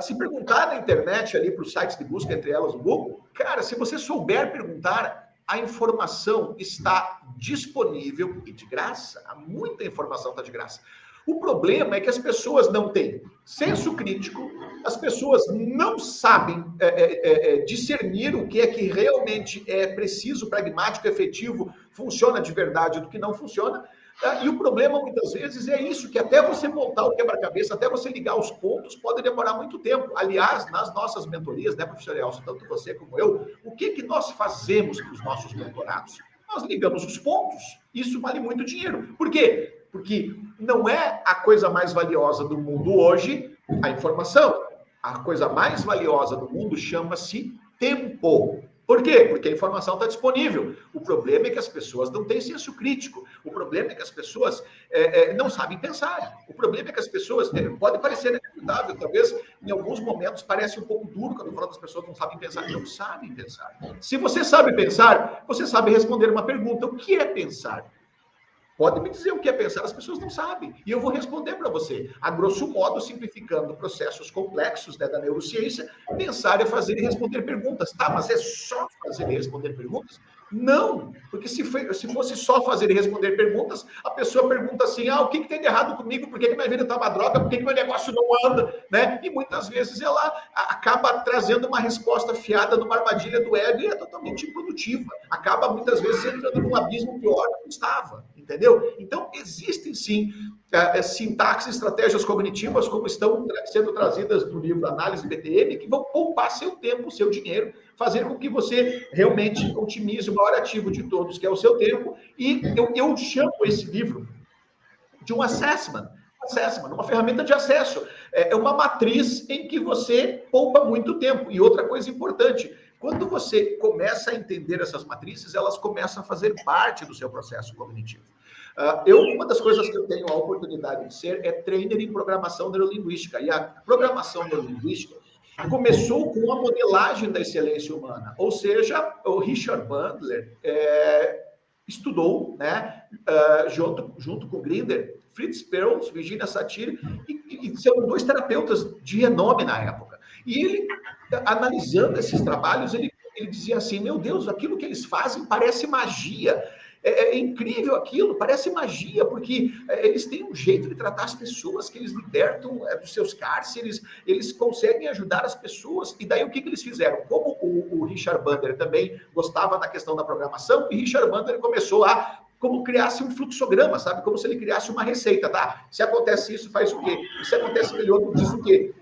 A: Se perguntar na internet ali para os sites de busca, entre elas o Google, cara, se você souber perguntar, a informação está disponível e de graça. Muita informação está de graça. O problema é que as pessoas não têm senso crítico, as pessoas não sabem discernir o que é que realmente é preciso, pragmático, efetivo, funciona de verdade do que não funciona. E o problema, muitas vezes, é isso, que até você montar o quebra-cabeça, até você ligar os pontos, pode demorar muito tempo. Aliás, nas nossas mentorias, né, professor Elcio, tanto você como eu, o que nós fazemos para os nossos mentorados? Nós ligamos os pontos. Isso vale muito dinheiro. Por quê? Porque não é a coisa mais valiosa do mundo hoje a informação. A coisa mais valiosa do mundo chama-se tempo. Por quê? Porque a informação está disponível. O problema é que as pessoas não têm senso crítico. O problema é que as pessoas não sabem pensar. O problema é que as pessoas... pode parecer inevitável, talvez em alguns momentos parece um pouco duro quando eu falo que as pessoas não sabem pensar. Não sabem pensar. Se você sabe pensar, você sabe responder uma pergunta. O que é pensar? Pode me dizer o que é pensar, as pessoas não sabem. E eu vou responder para você. A grosso modo, simplificando processos complexos, né, da neurociência, pensar é fazer e responder perguntas. Tá, mas é só fazer e responder perguntas? Não, porque se fosse só fazer e responder perguntas, a pessoa pergunta assim, o que tem de errado comigo? Por que minha vida está uma droga? Por que meu negócio não anda? Né? E muitas vezes ela acaba trazendo uma resposta fiada numa armadilha do ego e é totalmente improdutiva. Acaba muitas vezes entrando num abismo pior do que estava. Entendeu? Então, existem sim sintaxes, estratégias cognitivas, como estão sendo trazidas no livro Análise BTM, que vão poupar seu tempo, seu dinheiro, fazer com que você realmente otimize o maior ativo de todos, que é o seu tempo. E eu chamo esse livro de um assessment, uma ferramenta de acesso. É uma matriz em que você poupa muito tempo. E outra coisa importante, quando você começa a entender essas matrizes, elas começam a fazer parte do seu processo cognitivo. Uma das coisas que eu tenho a oportunidade de ser é trainer em programação neurolinguística. E a programação neurolinguística começou com a modelagem da excelência humana. Ou seja, o Richard Bandler estudou, né, junto com Grinder, Fritz Perls, Virginia Satir, e são dois terapeutas de renome na época. E ele, analisando esses trabalhos, ele dizia assim, meu Deus, aquilo que eles fazem parece magia. É incrível aquilo, parece magia, porque eles têm um jeito de tratar as pessoas, que eles libertam dos seus cárceres, eles conseguem ajudar as pessoas. E daí o que eles fizeram? Como o Richard Bandler também gostava da questão da programação, e Richard Bandler começou a como criasse um fluxograma, sabe? Como se ele criasse uma receita, tá? Se acontece isso, faz o quê? Se acontece aquele outro, diz o quê?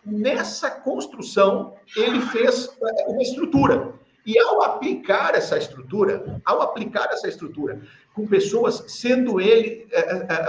A: Nessa construção, ele fez uma estrutura. E ao aplicar essa estrutura, com pessoas, sendo ele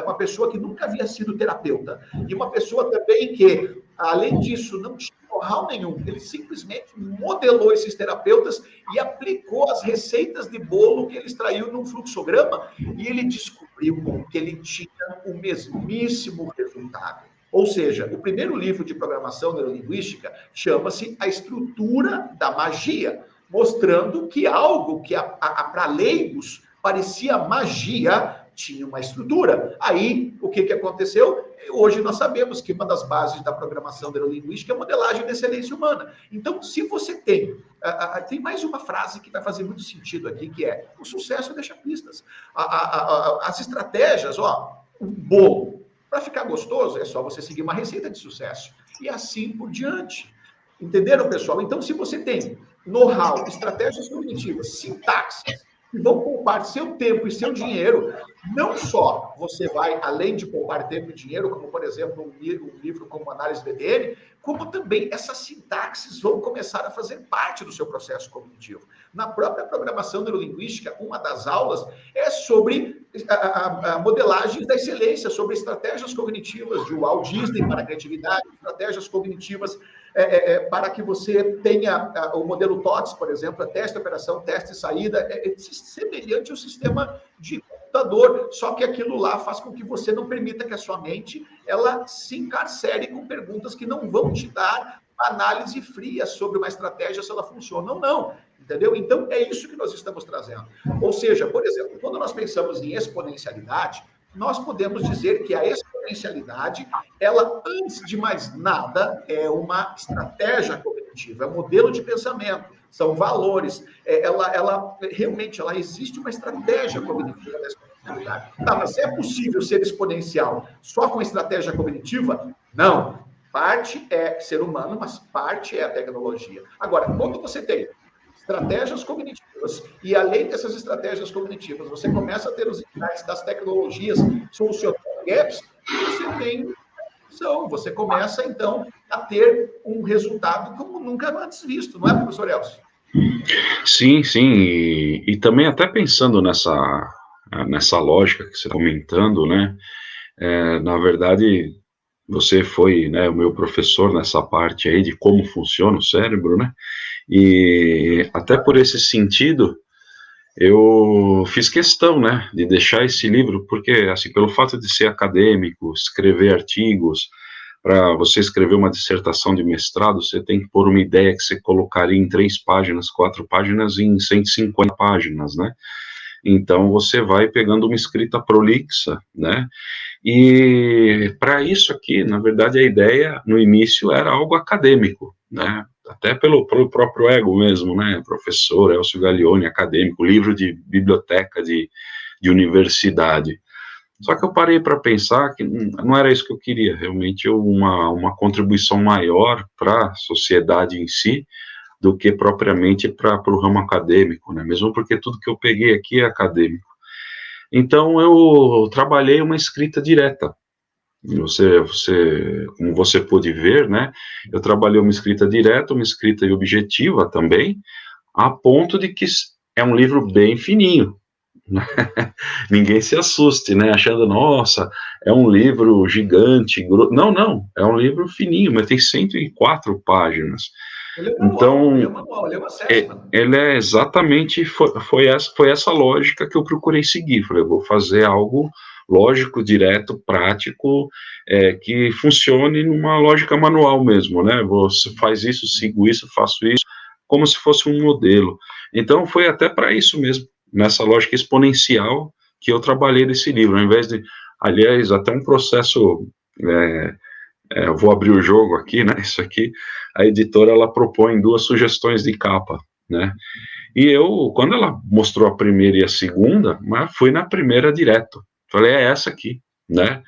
A: uma pessoa que nunca havia sido terapeuta, e uma pessoa também que, além disso, não tinha know-how nenhum, ele simplesmente modelou esses terapeutas e aplicou as receitas de bolo que ele extraiu num fluxograma, e ele descobriu que ele tinha o mesmíssimo resultado. Ou seja, o primeiro livro de programação neurolinguística chama-se A Estrutura da Magia, mostrando que algo que para leigos parecia magia tinha uma estrutura. Aí, o que aconteceu? Hoje nós sabemos que uma das bases da programação neurolinguística é a modelagem da excelência humana. Então, se você tem mais uma frase que vai fazer muito sentido aqui, que é: o sucesso deixa pistas. As estratégias, o bolo, para ficar gostoso, é só você seguir uma receita de sucesso. E assim por diante. Entenderam, pessoal? Então, se você tem know-how, estratégias cognitivas, sintaxes, que vão poupar seu tempo e seu dinheiro, não só você vai, além de poupar tempo e dinheiro, como, por exemplo, um livro como Análise BDN, como também essas sintaxes vão começar a fazer parte do seu processo cognitivo. Na própria programação neurolinguística, uma das aulas é sobre a modelagem da excelência, sobre estratégias cognitivas de Walt Disney para a criatividade, estratégias cognitivas para que você tenha o modelo TOTS, por exemplo, teste, operação, teste, saída, semelhante ao sistema de computador, só que aquilo lá faz com que você não permita que a sua mente ela se encarcere com perguntas que não vão te dar análise fria sobre uma estratégia, se ela funciona ou não, entendeu? Então, é isso que nós estamos trazendo. Ou seja, por exemplo, quando nós pensamos em exponencialidade, nós podemos dizer que a exponencialidade, ela, antes de mais nada, é uma estratégia cognitiva, é um modelo de pensamento, são valores, realmente existe uma estratégia cognitiva da exponencialidade. Tá, mas é possível ser exponencial só com estratégia cognitiva? Não. Parte é ser humano, mas parte é a tecnologia. Agora, quando você tem estratégias cognitivas, e além dessas estratégias cognitivas, você começa a ter os insights das tecnologias solucionando gaps, você começa, então, a ter um resultado como nunca antes visto, não é, professor Elcio?
B: Sim, sim, e também até pensando nessa lógica que você está comentando, né, na verdade, você foi, né, o meu professor nessa parte aí de como funciona o cérebro, né, e até por esse sentido, eu fiz questão, né, de deixar esse livro, porque, assim, pelo fato de ser acadêmico, escrever artigos, para você escrever uma dissertação de mestrado, você tem que pôr uma ideia que você colocaria em 3 páginas, 4 páginas, em 150 páginas, né, então você vai pegando uma escrita prolixa, né, e para isso aqui, na verdade, a ideia, no início, era algo acadêmico, né, até pelo próprio ego mesmo, né, professor Elcio Gaglione, acadêmico, livro de biblioteca de universidade. Só que eu parei para pensar que não era isso que eu queria, realmente uma contribuição maior para a sociedade em si, do que propriamente para o ramo acadêmico, né, mesmo porque tudo que eu peguei aqui é acadêmico. Então eu trabalhei uma escrita direta. Como você pôde ver, né, eu trabalhei uma escrita direta, uma escrita objetiva também, a ponto de que é um livro bem fininho. Ninguém se assuste, né, achando, nossa, é um livro gigante. Não, é um livro fininho, mas tem 104 páginas.
A: Ele é manual, então, ele é uma sétima.
B: Ele é exatamente, foi essa lógica que eu procurei seguir. Falei, eu vou fazer algo lógico, direto, prático, que funcione numa lógica manual mesmo, né? Você faz isso, sigo isso, faço isso, como se fosse um modelo. Então, foi até para isso mesmo, nessa lógica exponencial, que eu trabalhei nesse livro, ao invés de, aliás, até um processo, eu vou abrir o jogo aqui, né? Isso aqui, a editora, ela propõe 2 sugestões de capa, né? E eu, quando ela mostrou a primeira e a segunda, fui na primeira direto. Falei, é essa aqui, né?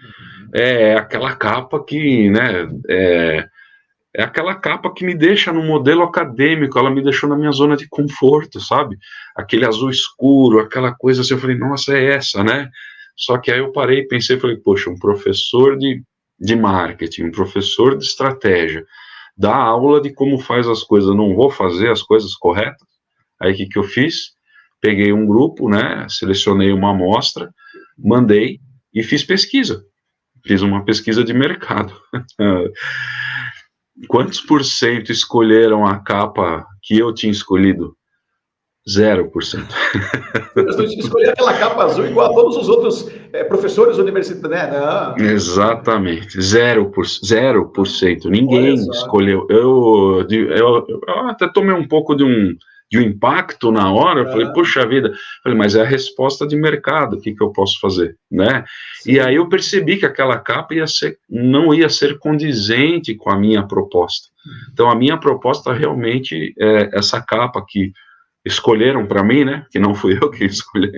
B: É aquela capa que, né? É aquela capa que me deixa no modelo acadêmico, ela me deixou na minha zona de conforto, sabe? Aquele azul escuro, aquela coisa assim, eu falei, nossa, é essa, né? Só que aí eu parei e pensei, falei, poxa, um professor de marketing, um professor de estratégia, dá aula de como faz as coisas, não vou fazer as coisas corretas? Aí o que eu fiz? Peguei um grupo, né, selecionei uma amostra, mandei e fiz pesquisa. Fiz uma pesquisa de mercado. Quantos por cento escolheram a capa que eu tinha escolhido? 0%.
A: Eu escolhi aquela capa azul igual a todos os outros professores universitários, né? Não.
B: Exatamente, 0%.
A: Olha
B: Ninguém
A: só.
B: escolheu. Eu até tomei um pouco de um impacto na hora. Eu falei, puxa vida, mas é a resposta de mercado, o que eu posso fazer, né?
A: Sim.
B: E aí eu percebi que aquela capa não ia ser condizente com a minha proposta. Então a minha proposta realmente é essa capa que escolheram para mim, né? Que não fui eu que escolhi.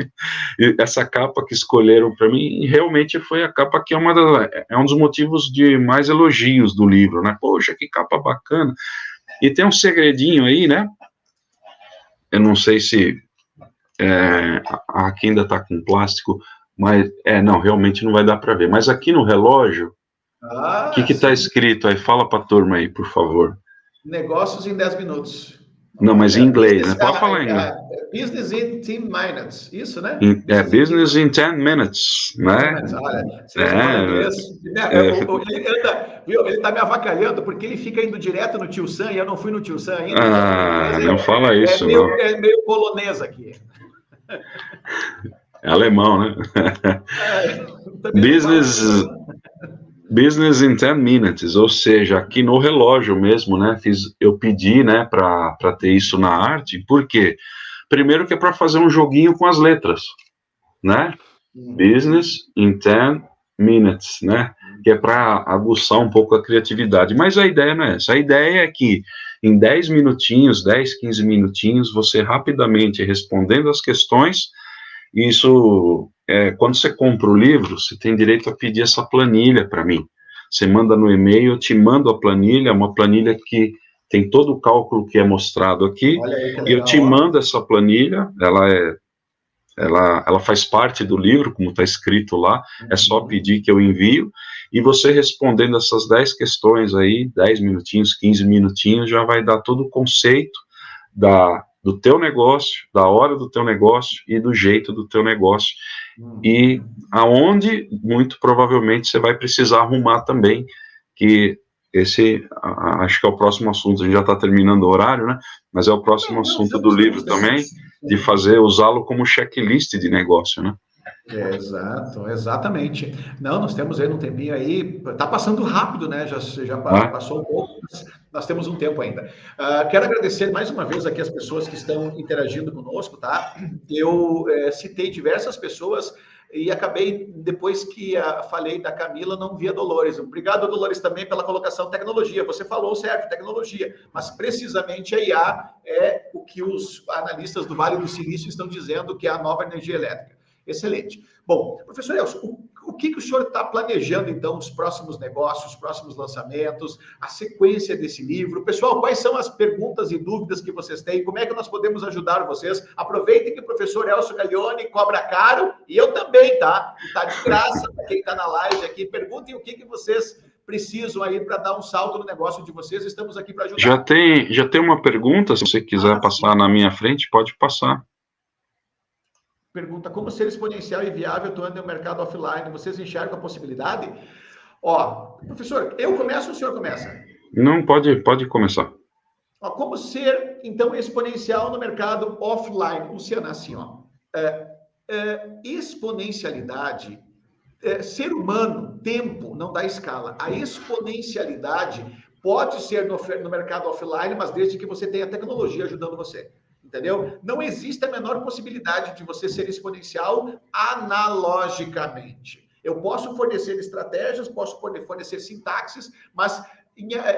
B: E essa capa que escolheram para mim realmente foi a capa que é um dos motivos de mais elogios do livro, né? Poxa, que capa bacana. E tem um segredinho aí, né? Eu não sei se aqui ainda está com plástico, mas não, realmente não vai dar para ver. Mas aqui no relógio, o que está escrito aí? Fala para a turma aí, por favor.
A: Negócios em 10 minutos.
B: Não, mas em inglês, né? Pode falar em inglês.
A: Business in 10 minutes, isso, né?
B: Business in 10 minutes, né?
A: Olha, vocês falam inglês. Ele está me avacalhando porque ele fica indo direto no Tio Sam e eu não fui no Tio Sam ainda.
B: Não fala isso, não.
A: É meio polonês aqui.
B: É alemão, né? Business in 10 minutes, ou seja, aqui no relógio mesmo, né? Eu pedi, né, para ter isso na arte. Por quê? Primeiro que é para fazer um joguinho com as letras, né? Business in 10 minutes, né? Que é para aguçar um pouco a criatividade. Mas a ideia não é essa. A ideia é que em 10 minutinhos, 10, 15 minutinhos, você rapidamente respondendo as questões. Isso, quando você compra o livro, você tem direito a pedir essa planilha para mim. Você manda no e-mail, eu te mando a planilha, uma planilha que tem todo o cálculo que é mostrado aqui.
A: Olha aí, que legal,
B: e eu te mando essa planilha, ela faz parte do livro, como está escrito lá, é só pedir que eu envio, e você respondendo essas 10 questões aí, 10 minutinhos, 15 minutinhos, já vai dar todo o conceito do teu negócio, da hora do teu negócio e do jeito do teu negócio, e aonde, muito provavelmente, você vai precisar arrumar também, que acho que é o próximo assunto, a gente já está terminando o horário, né, mas é o próximo assunto do livro também, de usá-lo como checklist de negócio, né.
A: Exatamente. Não, nós temos aí um tempinho aí, tá passando rápido, né? Já passou um pouco, mas nós temos um tempo ainda. Quero agradecer mais uma vez aqui as pessoas que estão interagindo conosco, tá? Eu citei diversas pessoas e acabei, depois que falei da Camila, não vi a Dolores. Obrigado, Dolores, também pela colocação tecnologia. Você falou certo, tecnologia, mas precisamente a IA é o que os analistas do Vale do Silício estão dizendo que é a nova energia elétrica. Excelente. Bom, professor Elcio, o que o senhor está planejando, então, os próximos negócios, os próximos lançamentos, a sequência desse livro? Pessoal, quais são as perguntas e dúvidas que vocês têm? Como é que nós podemos ajudar vocês? Aproveitem que o professor Elcio Gaglione cobra caro, e eu também, tá? Está de graça para quem está na live aqui. Perguntem o que vocês precisam aí para dar um salto no negócio de vocês. Estamos aqui para ajudar.
B: Já tem uma pergunta, se você quiser passar na minha frente, pode passar.
A: Pergunta, como ser exponencial e viável atuando no mercado offline? Vocês enxergam a possibilidade? Ó, professor, eu começo ou o senhor começa?
B: Não, pode começar.
A: Ó, como ser, então, exponencial no mercado offline? Luciana, assim, ó, exponencialidade, ser humano, tempo, não dá escala. A exponencialidade pode ser no mercado offline, mas desde que você tenha tecnologia ajudando você. Entendeu? Não existe a menor possibilidade de você ser exponencial analogicamente. Eu posso fornecer estratégias, posso fornecer sintaxes, mas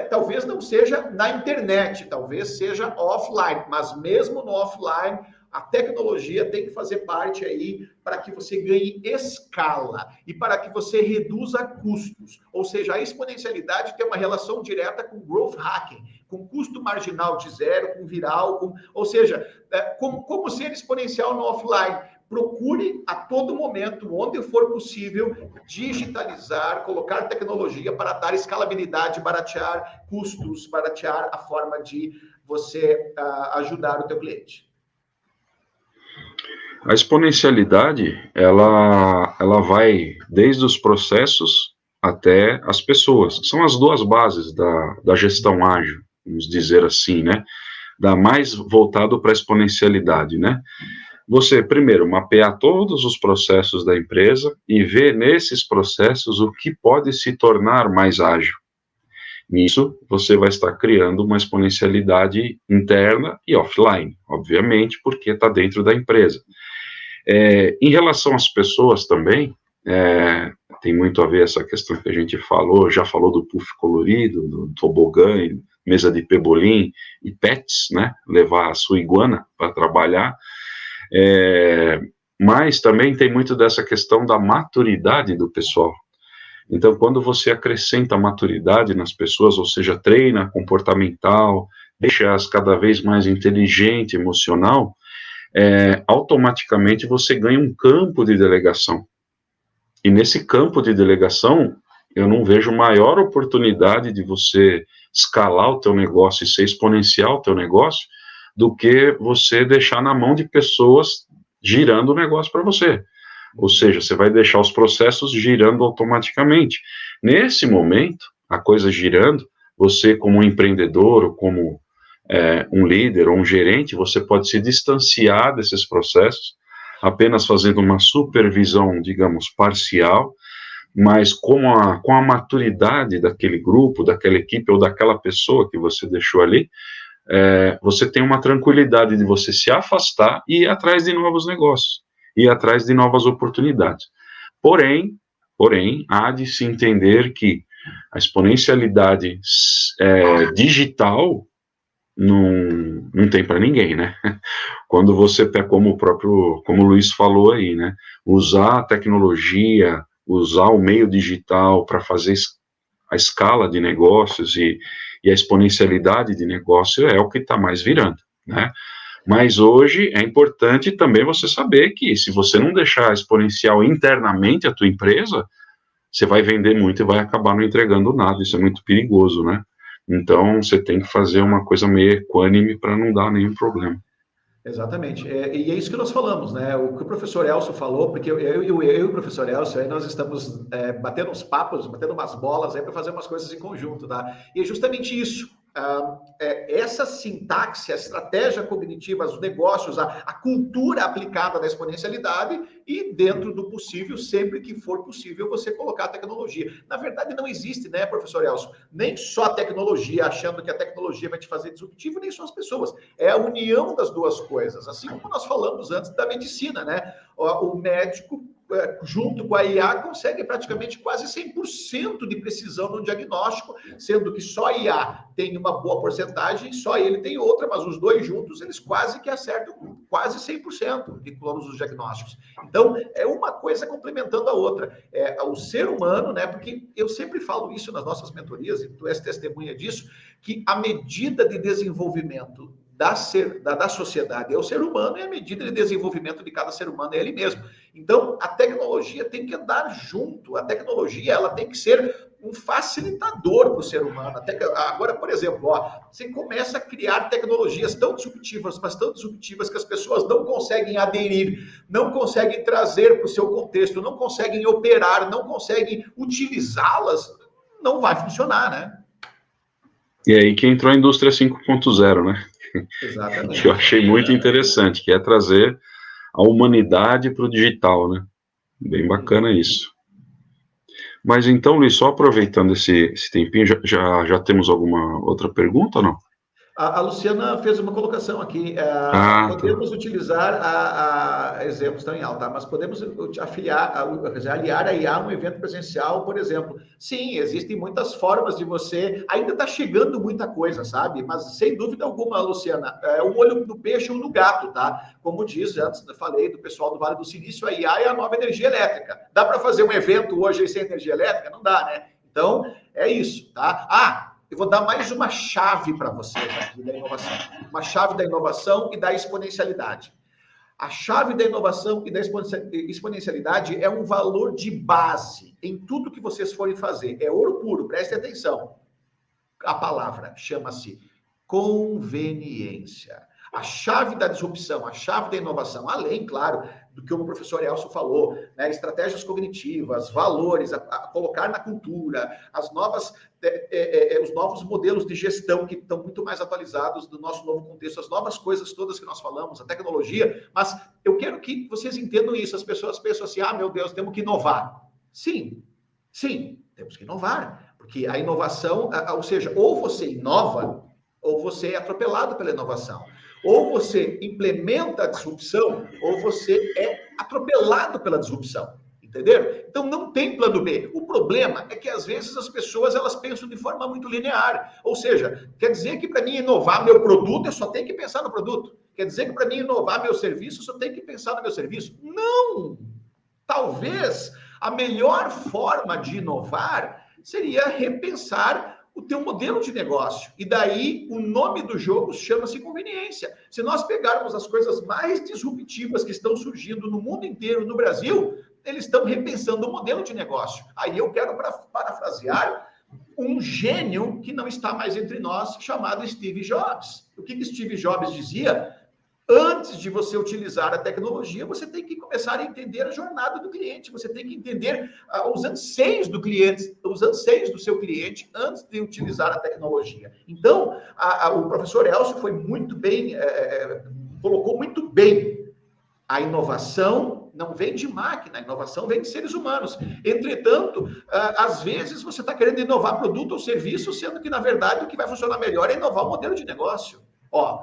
A: talvez não seja na internet, talvez seja offline, mas mesmo no offline, a tecnologia tem que fazer parte aí para que você ganhe escala e para que você reduza custos. Ou seja, a exponencialidade tem uma relação direta com growth hacking, com custo marginal de zero, com viral, ou seja, como ser exponencial no offline. Procure a todo momento, onde for possível, digitalizar, colocar tecnologia para dar escalabilidade, baratear custos, baratear a forma de você ajudar o teu cliente.
B: A exponencialidade, ela vai desde os processos até as pessoas. São as duas bases da gestão ágil, vamos dizer assim, né? Da mais voltado para a exponencialidade, né? Você, primeiro, mapear todos os processos da empresa e ver nesses processos o que pode se tornar mais ágil. Nisso, você vai estar criando uma exponencialidade interna e offline, obviamente, porque está dentro da empresa. Em relação às pessoas também, tem muito a ver essa questão que a gente falou, já falou do puff colorido, do tobogã, mesa de pebolim e pets, né? Levar a sua iguana para trabalhar. Mas também tem muito dessa questão da maturidade do pessoal. Então, quando você acrescenta maturidade nas pessoas, ou seja, treina comportamental, deixa-as cada vez mais inteligente, emocional, automaticamente você ganha um campo de delegação. E nesse campo de delegação, eu não vejo maior oportunidade de você escalar o teu negócio e ser exponencial o teu negócio do que você deixar na mão de pessoas girando o negócio para você. Ou seja, você vai deixar os processos girando automaticamente. Nesse momento, a coisa girando, você como um empreendedor ou como um líder ou um gerente, você pode se distanciar desses processos, apenas fazendo uma supervisão, digamos, parcial, mas com a maturidade daquele grupo, daquela equipe ou daquela pessoa que você deixou ali, você tem uma tranquilidade de você se afastar e ir atrás de novos negócios, ir atrás de novas oportunidades. Porém, há de se entender que a exponencialidade digital não tem para ninguém, né? Quando você pega, como o Luiz falou aí, né? Usar a tecnologia, usar o meio digital para fazer a escala de negócios e a exponencialidade de negócio é o que está mais virando, né? Mas hoje é importante também você saber que se você não deixar exponencial internamente a tua empresa, você vai vender muito e vai acabar não entregando nada. Isso é muito perigoso, né? Então, você tem que fazer uma coisa meio equânime para não dar nenhum problema.
A: Exatamente. E é isso que nós falamos, né? O que o professor Elcio falou, porque eu e o professor Elcio, aí nós estamos batendo uns papos, batendo umas bolas aí para fazer umas coisas em conjunto, tá? E é justamente isso. Essa sintaxe, a estratégia cognitiva, os negócios, a cultura aplicada da exponencialidade e, dentro do possível, sempre que for possível, você colocar a tecnologia. Na verdade, não existe, né, professor Elcio? Nem só a tecnologia, achando que a tecnologia vai te fazer disruptivo, nem só as pessoas. É a união das duas coisas. Assim como nós falamos antes da medicina, né? O médico junto com a IA, consegue praticamente quase 100% de precisão no diagnóstico, sendo que só a IA tem uma boa porcentagem, só ele tem outra, mas os dois juntos, eles quase que acertam quase 100% de todos os diagnósticos. Então, é uma coisa complementando a outra. O ser humano, né, porque eu sempre falo isso nas nossas mentorias, e tu és testemunha disso, que a medida de desenvolvimento da sociedade é o ser humano, e a medida de desenvolvimento de cada ser humano é ele mesmo. Então, a tecnologia tem que andar junto, a tecnologia ela tem que ser um facilitador para o ser humano. Agora, por exemplo, você começa a criar tecnologias tão disruptivas, mas tão disruptivas que as pessoas não conseguem aderir, não conseguem trazer para o seu contexto, não conseguem operar, não conseguem utilizá-las, não vai funcionar, né?
B: E aí que entrou a indústria 5.0, né?
A: Exatamente.
B: Que eu achei muito interessante, que é trazer a humanidade para o digital, né? Bem bacana isso. Mas então, Luiz, só aproveitando esse tempinho, já temos alguma outra pergunta ou não?
A: A Luciana fez uma colocação aqui. Podemos utilizar exemplos estão em alta, mas podemos aliar a IA a um evento presencial, por exemplo. Sim, existem muitas formas de você. Ainda está chegando muita coisa, sabe? Mas sem dúvida alguma, Luciana, um olho no peixe e um no gato, tá? Como diz, antes eu falei do pessoal do Vale do Silício, a IA é a nova energia elétrica. Dá para fazer um evento hoje sem energia elétrica? Não dá, né? Então, é isso, tá? Eu vou dar mais uma chave para vocês aqui da inovação. Uma chave da inovação e da exponencialidade. A chave da inovação e da exponencialidade é um valor de base em tudo que vocês forem fazer. É ouro puro, prestem atenção. A palavra chama-se conveniência. A chave da disrupção, a chave da inovação, além, claro, do que o professor Elcio falou, né, estratégias cognitivas, valores, a colocar na cultura, os novos modelos de gestão que estão muito mais atualizados do nosso novo contexto, as novas coisas todas que nós falamos, a tecnologia, mas eu quero que vocês entendam isso. As pessoas pensam assim, meu Deus, temos que inovar. Sim, temos que inovar, porque a inovação, ou seja, ou você inova, ou você é atropelado pela inovação. Ou você implementa a disrupção, ou você é atropelado pela disrupção. Entenderam? Então, não tem plano B. O problema é que, às vezes, as pessoas elas pensam de forma muito linear. Ou seja, quer dizer que, para mim, inovar meu produto, eu só tenho que pensar no produto. Quer dizer que, para mim, inovar meu serviço, eu só tenho que pensar no meu serviço. Não! Talvez a melhor forma de inovar seria repensar o teu modelo de negócio. E daí, o nome do jogo chama-se conveniência. Se nós pegarmos as coisas mais disruptivas que estão surgindo no mundo inteiro, no Brasil, eles estão repensando o modelo de negócio. Aí eu quero parafrasear um gênio que não está mais entre nós, chamado Steve Jobs. O que Steve Jobs dizia? Antes de você utilizar a tecnologia, você tem que começar a entender a jornada do cliente, você tem que entender os anseios do cliente, os anseios do seu cliente antes de utilizar a tecnologia. Então, o professor Elcio foi muito bem, colocou muito bem. A inovação não vem de máquina, a inovação vem de seres humanos. Entretanto, às vezes você está querendo inovar produto ou serviço, sendo que, na verdade, o que vai funcionar melhor é inovar o modelo de negócio.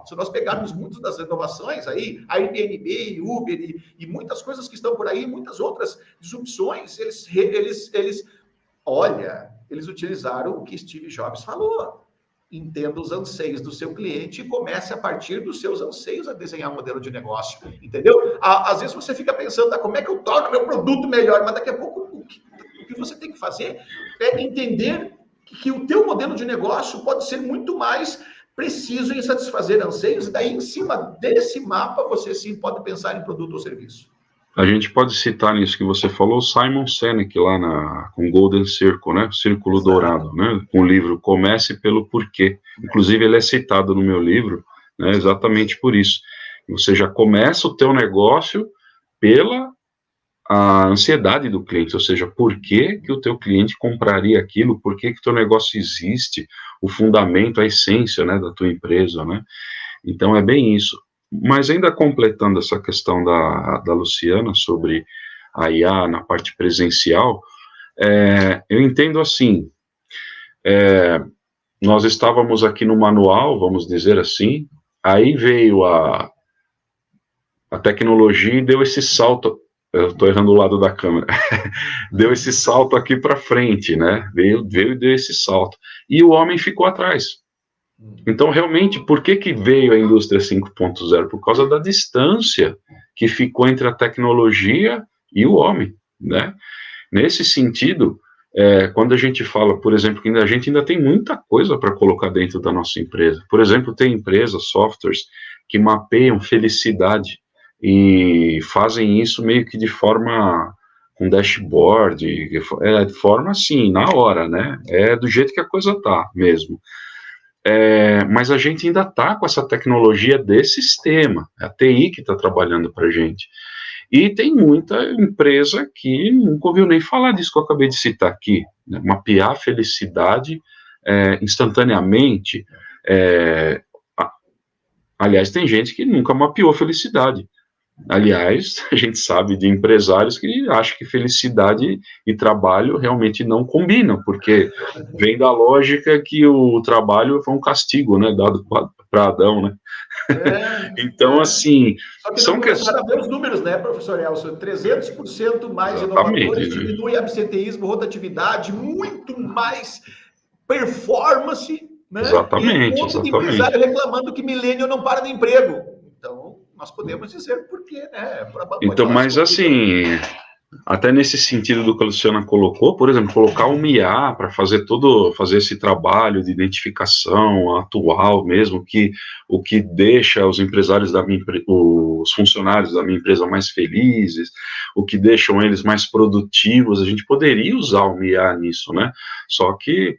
A: Se nós pegarmos muitas das inovações aí, a Airbnb, Uber e muitas coisas que estão por aí, muitas outras disrupções, eles utilizaram o que Steve Jobs falou. Entenda os anseios do seu cliente e comece a partir dos seus anseios a desenhar um modelo de negócio, entendeu? Às vezes você fica pensando, como é que eu torno meu produto melhor? Mas daqui a pouco o que você tem que fazer é entender que o teu modelo de negócio pode ser muito mais preciso em satisfazer anseios, e daí em cima desse mapa você sim pode pensar em produto ou serviço.
B: A gente pode citar nisso que você falou, Simon Sinek lá com Golden Circle, né? Círculo Exato. Dourado, né? Com o livro Comece pelo Porquê. Inclusive ele é citado no meu livro, né? Exatamente por isso. Você já começa o teu negócio pela a ansiedade do cliente, ou seja, por que o teu cliente compraria aquilo, por que o teu negócio existe, o fundamento, a essência, né, da tua empresa, né? Então é bem isso. Mas ainda completando essa questão da Luciana sobre a IA na parte presencial, eu entendo assim, nós estávamos aqui no manual, vamos dizer assim, aí veio a tecnologia e deu esse salto, eu estou errando o lado da câmera, deu esse salto aqui para frente, né, veio e deu esse salto, e o homem ficou atrás. Então, realmente, por que veio a indústria 5.0? Por causa da distância que ficou entre a tecnologia e o homem, né? Nesse sentido, quando a gente fala, por exemplo, que a gente ainda tem muita coisa para colocar dentro da nossa empresa. Por exemplo, tem empresas, softwares, que mapeiam felicidade e fazem isso meio que de forma com dashboard, de forma assim, na hora, né? É do jeito que a coisa tá mesmo. Mas a gente ainda está com essa tecnologia de sistema, é a TI que está trabalhando para a gente. E tem muita empresa que nunca ouviu nem falar disso que eu acabei de citar aqui, né? Mapear a felicidade instantaneamente. Aliás, tem gente que nunca mapeou a felicidade. Aliás, a gente sabe de empresários que acham que felicidade e trabalho realmente não combinam, porque vem da lógica que o trabalho foi um castigo, né, dado para Adão, né? Então, assim...
A: Só que não começaram a ver os números, né, professor Elcio? 300% mais inovadores, né? Diminui absenteísmo, rotatividade, muito mais performance, né?
B: Exatamente,
A: e um monte de empresário reclamando que milênio não para no emprego. Então, nós podemos dizer por quê, né?
B: Então, mas assim, até nesse sentido do que a Luciana colocou, por exemplo, colocar um IA para fazer esse trabalho de identificação atual mesmo, o que deixa os empresários os funcionários da minha empresa mais felizes, o que deixam eles mais produtivos, a gente poderia usar um IA nisso, né? Só que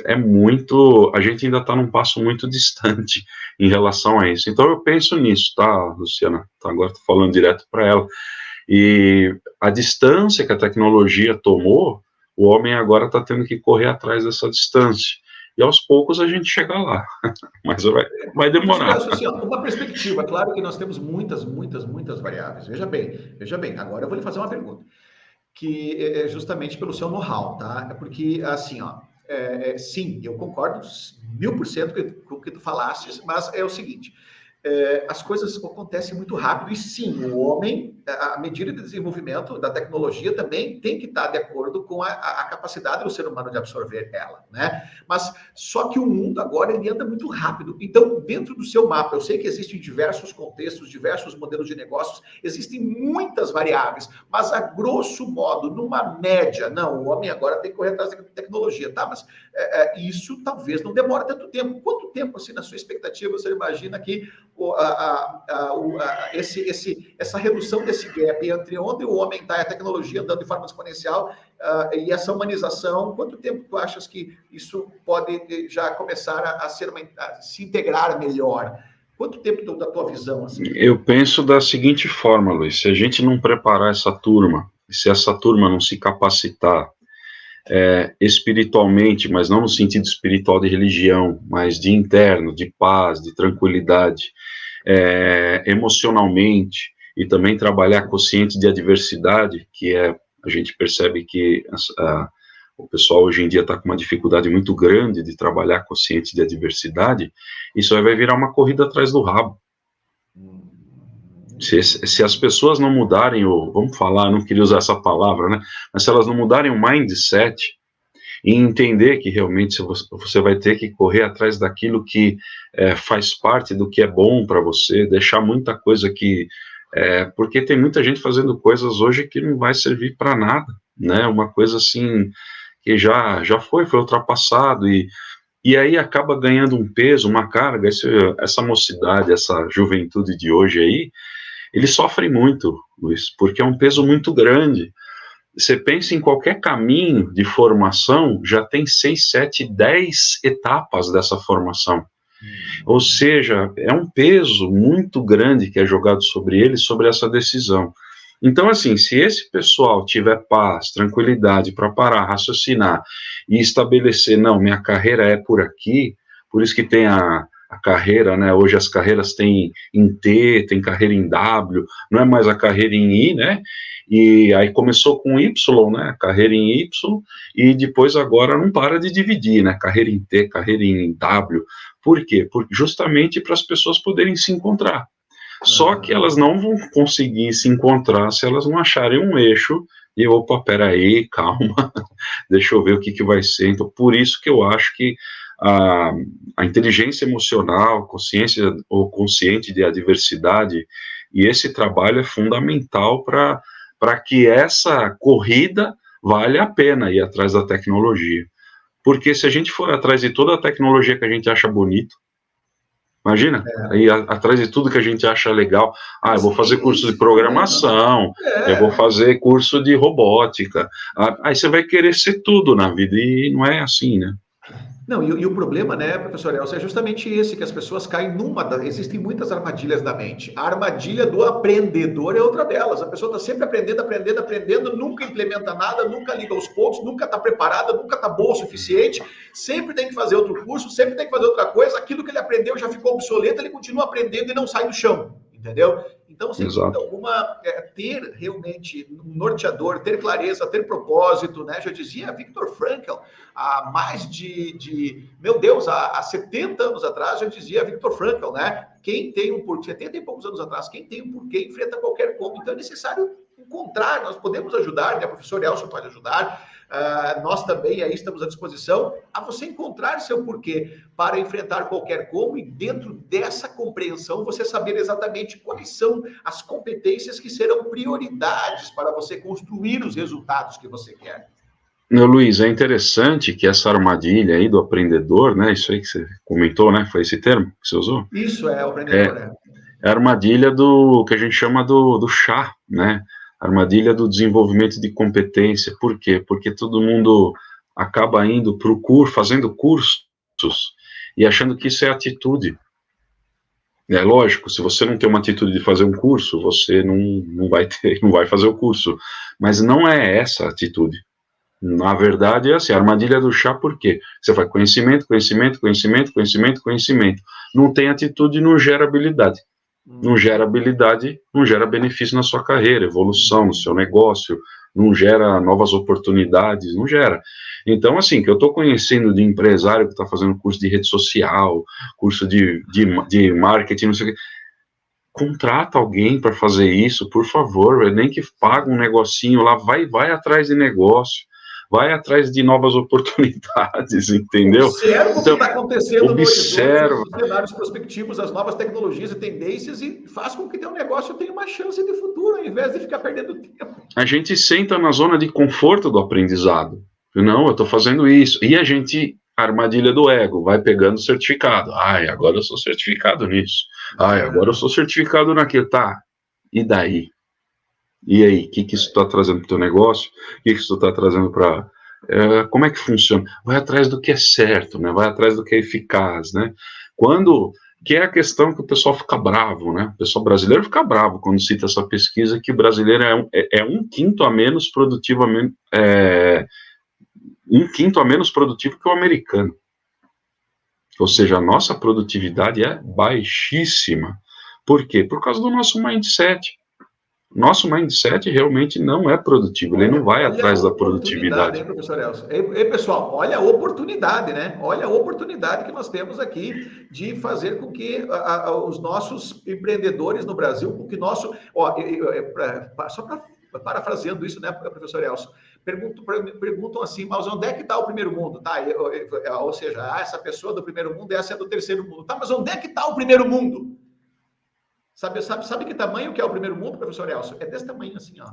B: a gente ainda está num passo muito distante em relação a isso. Então eu penso nisso, tá, Luciana? Tá, agora estou falando direto para ela. E a distância que a tecnologia tomou, o homem agora está tendo que correr atrás dessa distância. E aos poucos a gente chega lá, mas vai demorar.
A: Assim, ó, uma perspectiva, claro que nós temos muitas variáveis. Veja bem, agora eu vou lhe fazer uma pergunta, que é justamente pelo seu know-how, tá? É porque, assim, ó, sim, eu concordo 1000% com o que tu falaste, mas é o seguinte, as coisas acontecem muito rápido e sim, o homem, a medida de desenvolvimento da tecnologia também tem que estar de acordo com a capacidade do ser humano de absorver ela, né? Mas só que o mundo agora ele anda muito rápido. Então, dentro do seu mapa, eu sei que existem diversos contextos, diversos modelos de negócios, existem muitas variáveis, mas a grosso modo, numa média, não, o homem agora tem que correr atrás da tecnologia, tá? Mas isso talvez não demore tanto tempo. Quanto tempo, assim, na sua expectativa, você imagina que essa redução desse gap entre onde o homem está e a tecnologia andando de forma exponencial e essa humanização, quanto tempo tu achas que isso pode já começar a se integrar melhor? Quanto tempo da tua visão? Assim?
B: Eu penso da seguinte forma, Luiz, se a gente não preparar essa turma, se essa turma não se capacitar espiritualmente, mas não no sentido espiritual de religião, mas de interno, de paz, de tranquilidade, emocionalmente, e também trabalhar consciente de adversidade, que a gente percebe que o pessoal hoje em dia está com uma dificuldade muito grande de trabalhar consciente de adversidade, isso aí vai virar uma corrida atrás do rabo. Se as pessoas não mudarem, vamos falar, não queria usar essa palavra, né? Mas se elas não mudarem o mindset e entender que realmente você vai ter que correr atrás daquilo que faz parte do que é bom para você, deixar muita coisa que... porque tem muita gente fazendo coisas hoje que não vai servir para nada, né? Uma coisa assim que já foi ultrapassado e aí acaba ganhando um peso, uma carga. Essa mocidade, essa juventude de hoje aí, eles sofrem muito, Luiz, porque é um peso muito grande. Você pensa em qualquer caminho de formação, já tem 6, 7, 10 etapas dessa formação. Ou seja, é um peso muito grande que é jogado sobre eles, sobre essa decisão. Então, assim, se esse pessoal tiver paz, tranquilidade para parar, raciocinar e estabelecer, não, minha carreira é por aqui, por isso que tem a carreira, né? Hoje as carreiras têm em T, tem carreira em W, não é mais a carreira em I, né? E aí começou com Y, né? Carreira em Y, e depois agora não para de dividir, né? Carreira em T, carreira em W. Por quê? Justamente para as pessoas poderem se encontrar. Só que elas não vão conseguir se encontrar se elas não acharem um eixo e, opa, peraí, calma, deixa eu ver o que vai ser. Então, por isso que eu acho que a inteligência emocional, consciência ou consciente de adversidade, e esse trabalho é fundamental para que essa corrida valha a pena ir atrás da tecnologia. Porque se a gente for atrás de toda a tecnologia que a gente acha bonito, imagina, aí atrás de tudo que a gente acha legal, eu vou fazer curso de programação, eu vou fazer curso de robótica, aí você vai querer ser tudo na vida, e não é assim, né?
A: Não, e o problema, né, professor Elcio, é justamente esse, que as pessoas caem existem muitas armadilhas da mente. A armadilha do aprendedor é outra delas. A pessoa está sempre aprendendo, nunca implementa nada, nunca liga aos pontos, nunca está preparada, nunca está boa o suficiente, sempre tem que fazer outro curso, sempre tem que fazer outra coisa, aquilo que ele aprendeu já ficou obsoleto, ele continua aprendendo e não sai do chão, entendeu? Então, sem dúvida alguma, ter realmente um norteador, ter clareza, ter propósito, né? Já dizia Viktor Frankl, há mais meu Deus, há 70 anos atrás, já dizia Viktor Frankl, né? Quem tem um porquê, 70 e poucos anos atrás, quem tem um porquê enfrenta qualquer como. Então é necessário encontrar, nós podemos ajudar, né? O professor Elcio pode ajudar, nós também aí estamos à disposição a você encontrar seu porquê para enfrentar qualquer como, e dentro dessa compreensão você saber exatamente quais são as competências que serão prioridades para você construir os resultados que você quer.
B: Luiz, é interessante que essa armadilha aí do aprendedor, né, isso aí que você comentou, né, foi esse termo que você usou?
A: Isso, o aprendedor,
B: É a armadilha do que a gente chama do chá, né, armadilha do desenvolvimento de competência. Por quê? Porque todo mundo acaba indo para o curso, fazendo cursos e achando que isso é atitude. É lógico, se você não tem uma atitude de fazer um curso, você não vai ter, não vai fazer o curso. Mas não é essa a atitude. Na verdade, é assim, a armadilha do chá, por quê? Você vai conhecimento, conhecimento, conhecimento, conhecimento, conhecimento. Não tem atitude, não gera habilidade. Não gera habilidade, não gera benefício na sua carreira, evolução no seu negócio, não gera novas oportunidades, não gera. Então, assim, que eu estou conhecendo de empresário que está fazendo curso de rede social, curso de marketing, não sei o quê, contrata alguém para fazer isso, por favor, nem que paga um negocinho lá, vai atrás de negócio, vai atrás de novas oportunidades, entendeu?
A: Observa o que está acontecendo
B: observa.
A: no horizonte, os cenários prospectivos, as novas tecnologias e tendências e faz com que teu negócio tenha uma chance de futuro, ao invés de ficar perdendo tempo.
B: A gente senta na zona de conforto do aprendizado. Não, eu estou fazendo isso. E a gente, a armadilha do ego, vai pegando certificado. Ai, agora eu sou certificado nisso. Ai, agora eu sou certificado naquilo. Tá, e daí? E aí, o que isso está trazendo para o teu negócio? O que isso está trazendo para... como é que funciona? Vai atrás do que é certo, né? Vai atrás do que é eficaz, né? Que é a questão que o pessoal fica bravo, né? O pessoal brasileiro fica bravo quando cita essa pesquisa que o brasileiro é um quinto a menos produtivamente... um quinto a menos produtivo que o americano. Ou seja, a nossa produtividade é baixíssima. Por quê? Por causa do nosso mindset. Nosso mindset realmente não é produtivo, ele não vai atrás da produtividade.
A: Hein, professor Elcio? Ei, pessoal, olha a oportunidade, né? Olha a oportunidade que nós temos aqui de fazer com que os nossos empreendedores no Brasil, com que nosso... só para parafraseando isso, né, professor Elcio? Perguntam assim, mas onde é que está o primeiro mundo? Tá, ou seja, essa pessoa do primeiro mundo, essa é do terceiro mundo. Tá, mas onde é que está o primeiro mundo? Sabe que tamanho que é o primeiro mundo, professor Elcio? É desse tamanho assim, ó.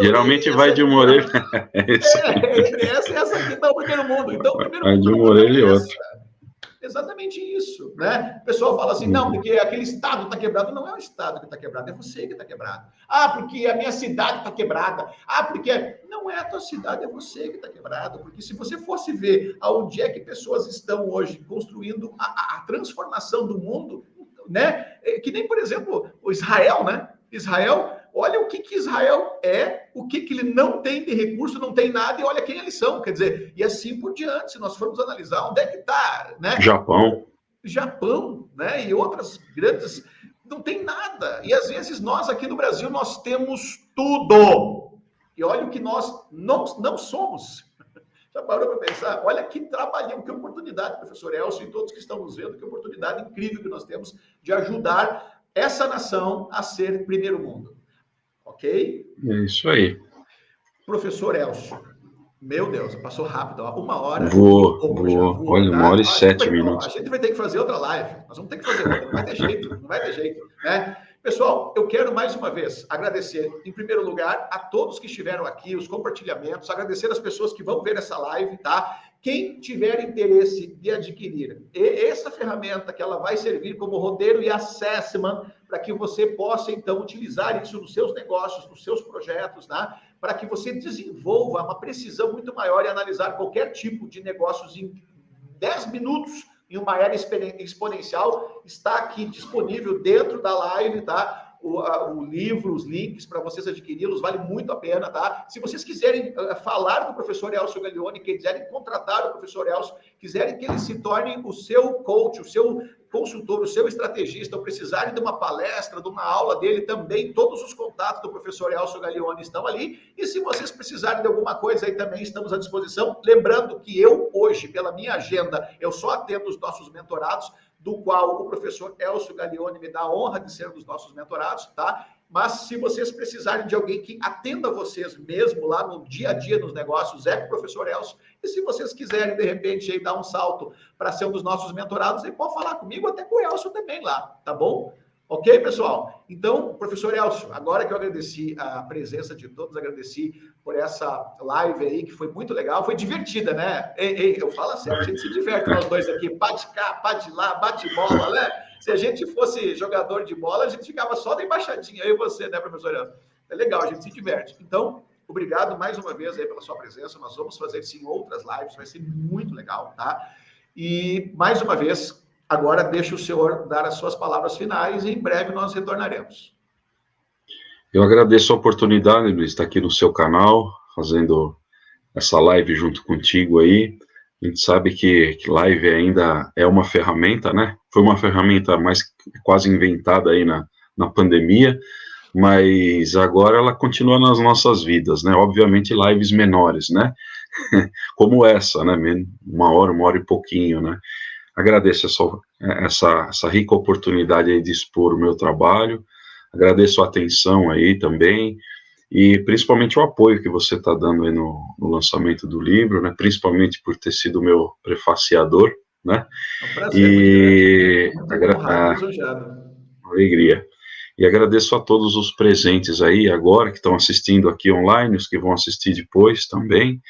B: Geralmente vai de uma orelha.
A: Essa aqui está o primeiro mundo. Então, o primeiro
B: vai
A: mundo
B: de uma orelha e outra.
A: Exatamente isso, né? O pessoal fala assim, não, porque aquele estado está quebrado. Não é o estado que está quebrado, é você que está quebrado. Ah, porque a minha cidade está quebrada. Ah, porque... Não é a tua cidade, é você que está quebrado. Porque se você fosse ver aonde é que pessoas estão hoje construindo a transformação do mundo, né? Que nem, por exemplo, o Israel, né? Israel, olha o que Israel é, o que ele não tem de recurso, não tem nada, e olha quem eles são. Quer dizer, e assim por diante, se nós formos analisar onde é que está, né? Japão, né? E outras grandes, não tem nada. E às vezes nós aqui no Brasil, nós temos tudo. E olha o que nós não somos. Já parou para pensar? Olha que trabalhão, que oportunidade, professor Elcio e todos que estão nos vendo, que oportunidade incrível que nós temos de ajudar essa nação a ser primeiro mundo. Ok?
B: É isso aí.
A: Professor Elcio, meu Deus, passou rápido, ó, 1 hora.
B: Voou. Olha, 1h07.
A: A gente vai ter que fazer outra live. Nós vamos ter que fazer outra, não vai ter jeito, né? Pessoal, eu quero mais uma vez agradecer, em primeiro lugar, a todos que estiveram aqui, os compartilhamentos, agradecer as pessoas que vão ver essa live, tá? Quem tiver interesse de adquirir essa ferramenta, que ela vai servir como roteiro e assessment, para que você possa, então, utilizar isso nos seus negócios, nos seus projetos, tá? Para que você desenvolva uma precisão muito maior e analisar qualquer tipo de negócios em 10 minutos, em uma era exponencial, está aqui disponível dentro da live, tá? O livro, os links para vocês adquiri-los, vale muito a pena, tá? Se vocês quiserem falar com o professor Elcio Gaglione, quiserem contratar o professor Elcio, quiserem que ele se torne o seu coach, o seu consultor, o seu estrategista, ou precisarem de uma palestra, de uma aula dele também, todos os contatos do professor Elcio Gaglione estão ali. E se vocês precisarem de alguma coisa aí também, estamos à disposição. Lembrando que eu, hoje, pela minha agenda, eu só atendo os nossos mentorados, do qual o professor Elcio Gaglione me dá a honra de ser um dos nossos mentorados, tá? Mas se vocês precisarem de alguém que atenda vocês mesmo lá no dia a dia nos negócios, é com o professor Elcio. E se vocês quiserem, de repente, aí, dar um salto para ser um dos nossos mentorados, aí pode falar comigo, até com o Elcio também lá, tá bom? Ok, pessoal? Então, professor Elcio, agora que eu agradeci a presença de todos, agradeci por essa live aí, que foi muito legal, foi divertida, né? Ei, eu falo sério, a gente se diverte nós dois aqui, bate cá, bate lá, bate bola, né? Se a gente fosse jogador de bola, a gente ficava só da embaixadinha, eu e você, né, professor Elcio? É legal, a gente se diverte. Então, obrigado mais uma vez aí pela sua presença. Nós vamos fazer, sim, outras lives, vai ser muito legal, tá? E, mais uma vez, agora deixa o senhor dar as suas palavras finais e em breve nós retornaremos.
B: Eu agradeço a oportunidade, Luiz, estar aqui no seu canal, fazendo essa live junto contigo aí. A gente sabe que live ainda é uma ferramenta, né? Foi uma ferramenta mais quase inventada aí na pandemia, mas agora ela continua nas nossas vidas, né? Obviamente lives menores, né? Como essa, né? 1 hora e pouquinho, né? Agradeço essa rica oportunidade aí de expor o meu trabalho, agradeço a atenção aí também, e principalmente o apoio que você está dando aí no lançamento do livro, né? Principalmente por ter sido meu prefaciador, né?
A: É um prazer muito grande, muito honrado e
B: A
A: lisonjeado.
B: alegria. E agradeço a todos os presentes aí agora, que estão assistindo aqui online, os que vão assistir depois também,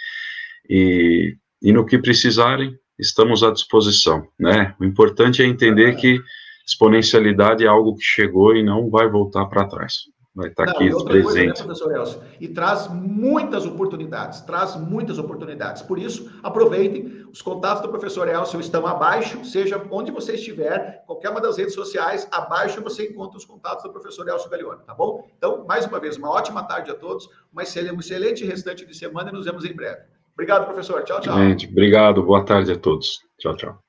B: e no que precisarem, estamos à disposição, né? O importante é entender que exponencialidade é algo que chegou e não vai voltar para trás. Vai estar aqui
A: E outra coisa, né,
B: presente.
A: professor Elcio? E traz muitas oportunidades, traz muitas oportunidades. Por isso, aproveitem, os contatos do professor Elcio estão abaixo, seja onde você estiver, qualquer uma das redes sociais, abaixo você encontra os contatos do professor Elcio Galione, tá bom? Então, mais uma vez, uma ótima tarde a todos, um excelente restante de semana e nos vemos em breve. Obrigado, professor. Tchau, tchau.
B: Gente, obrigado, boa tarde a todos. Tchau, tchau.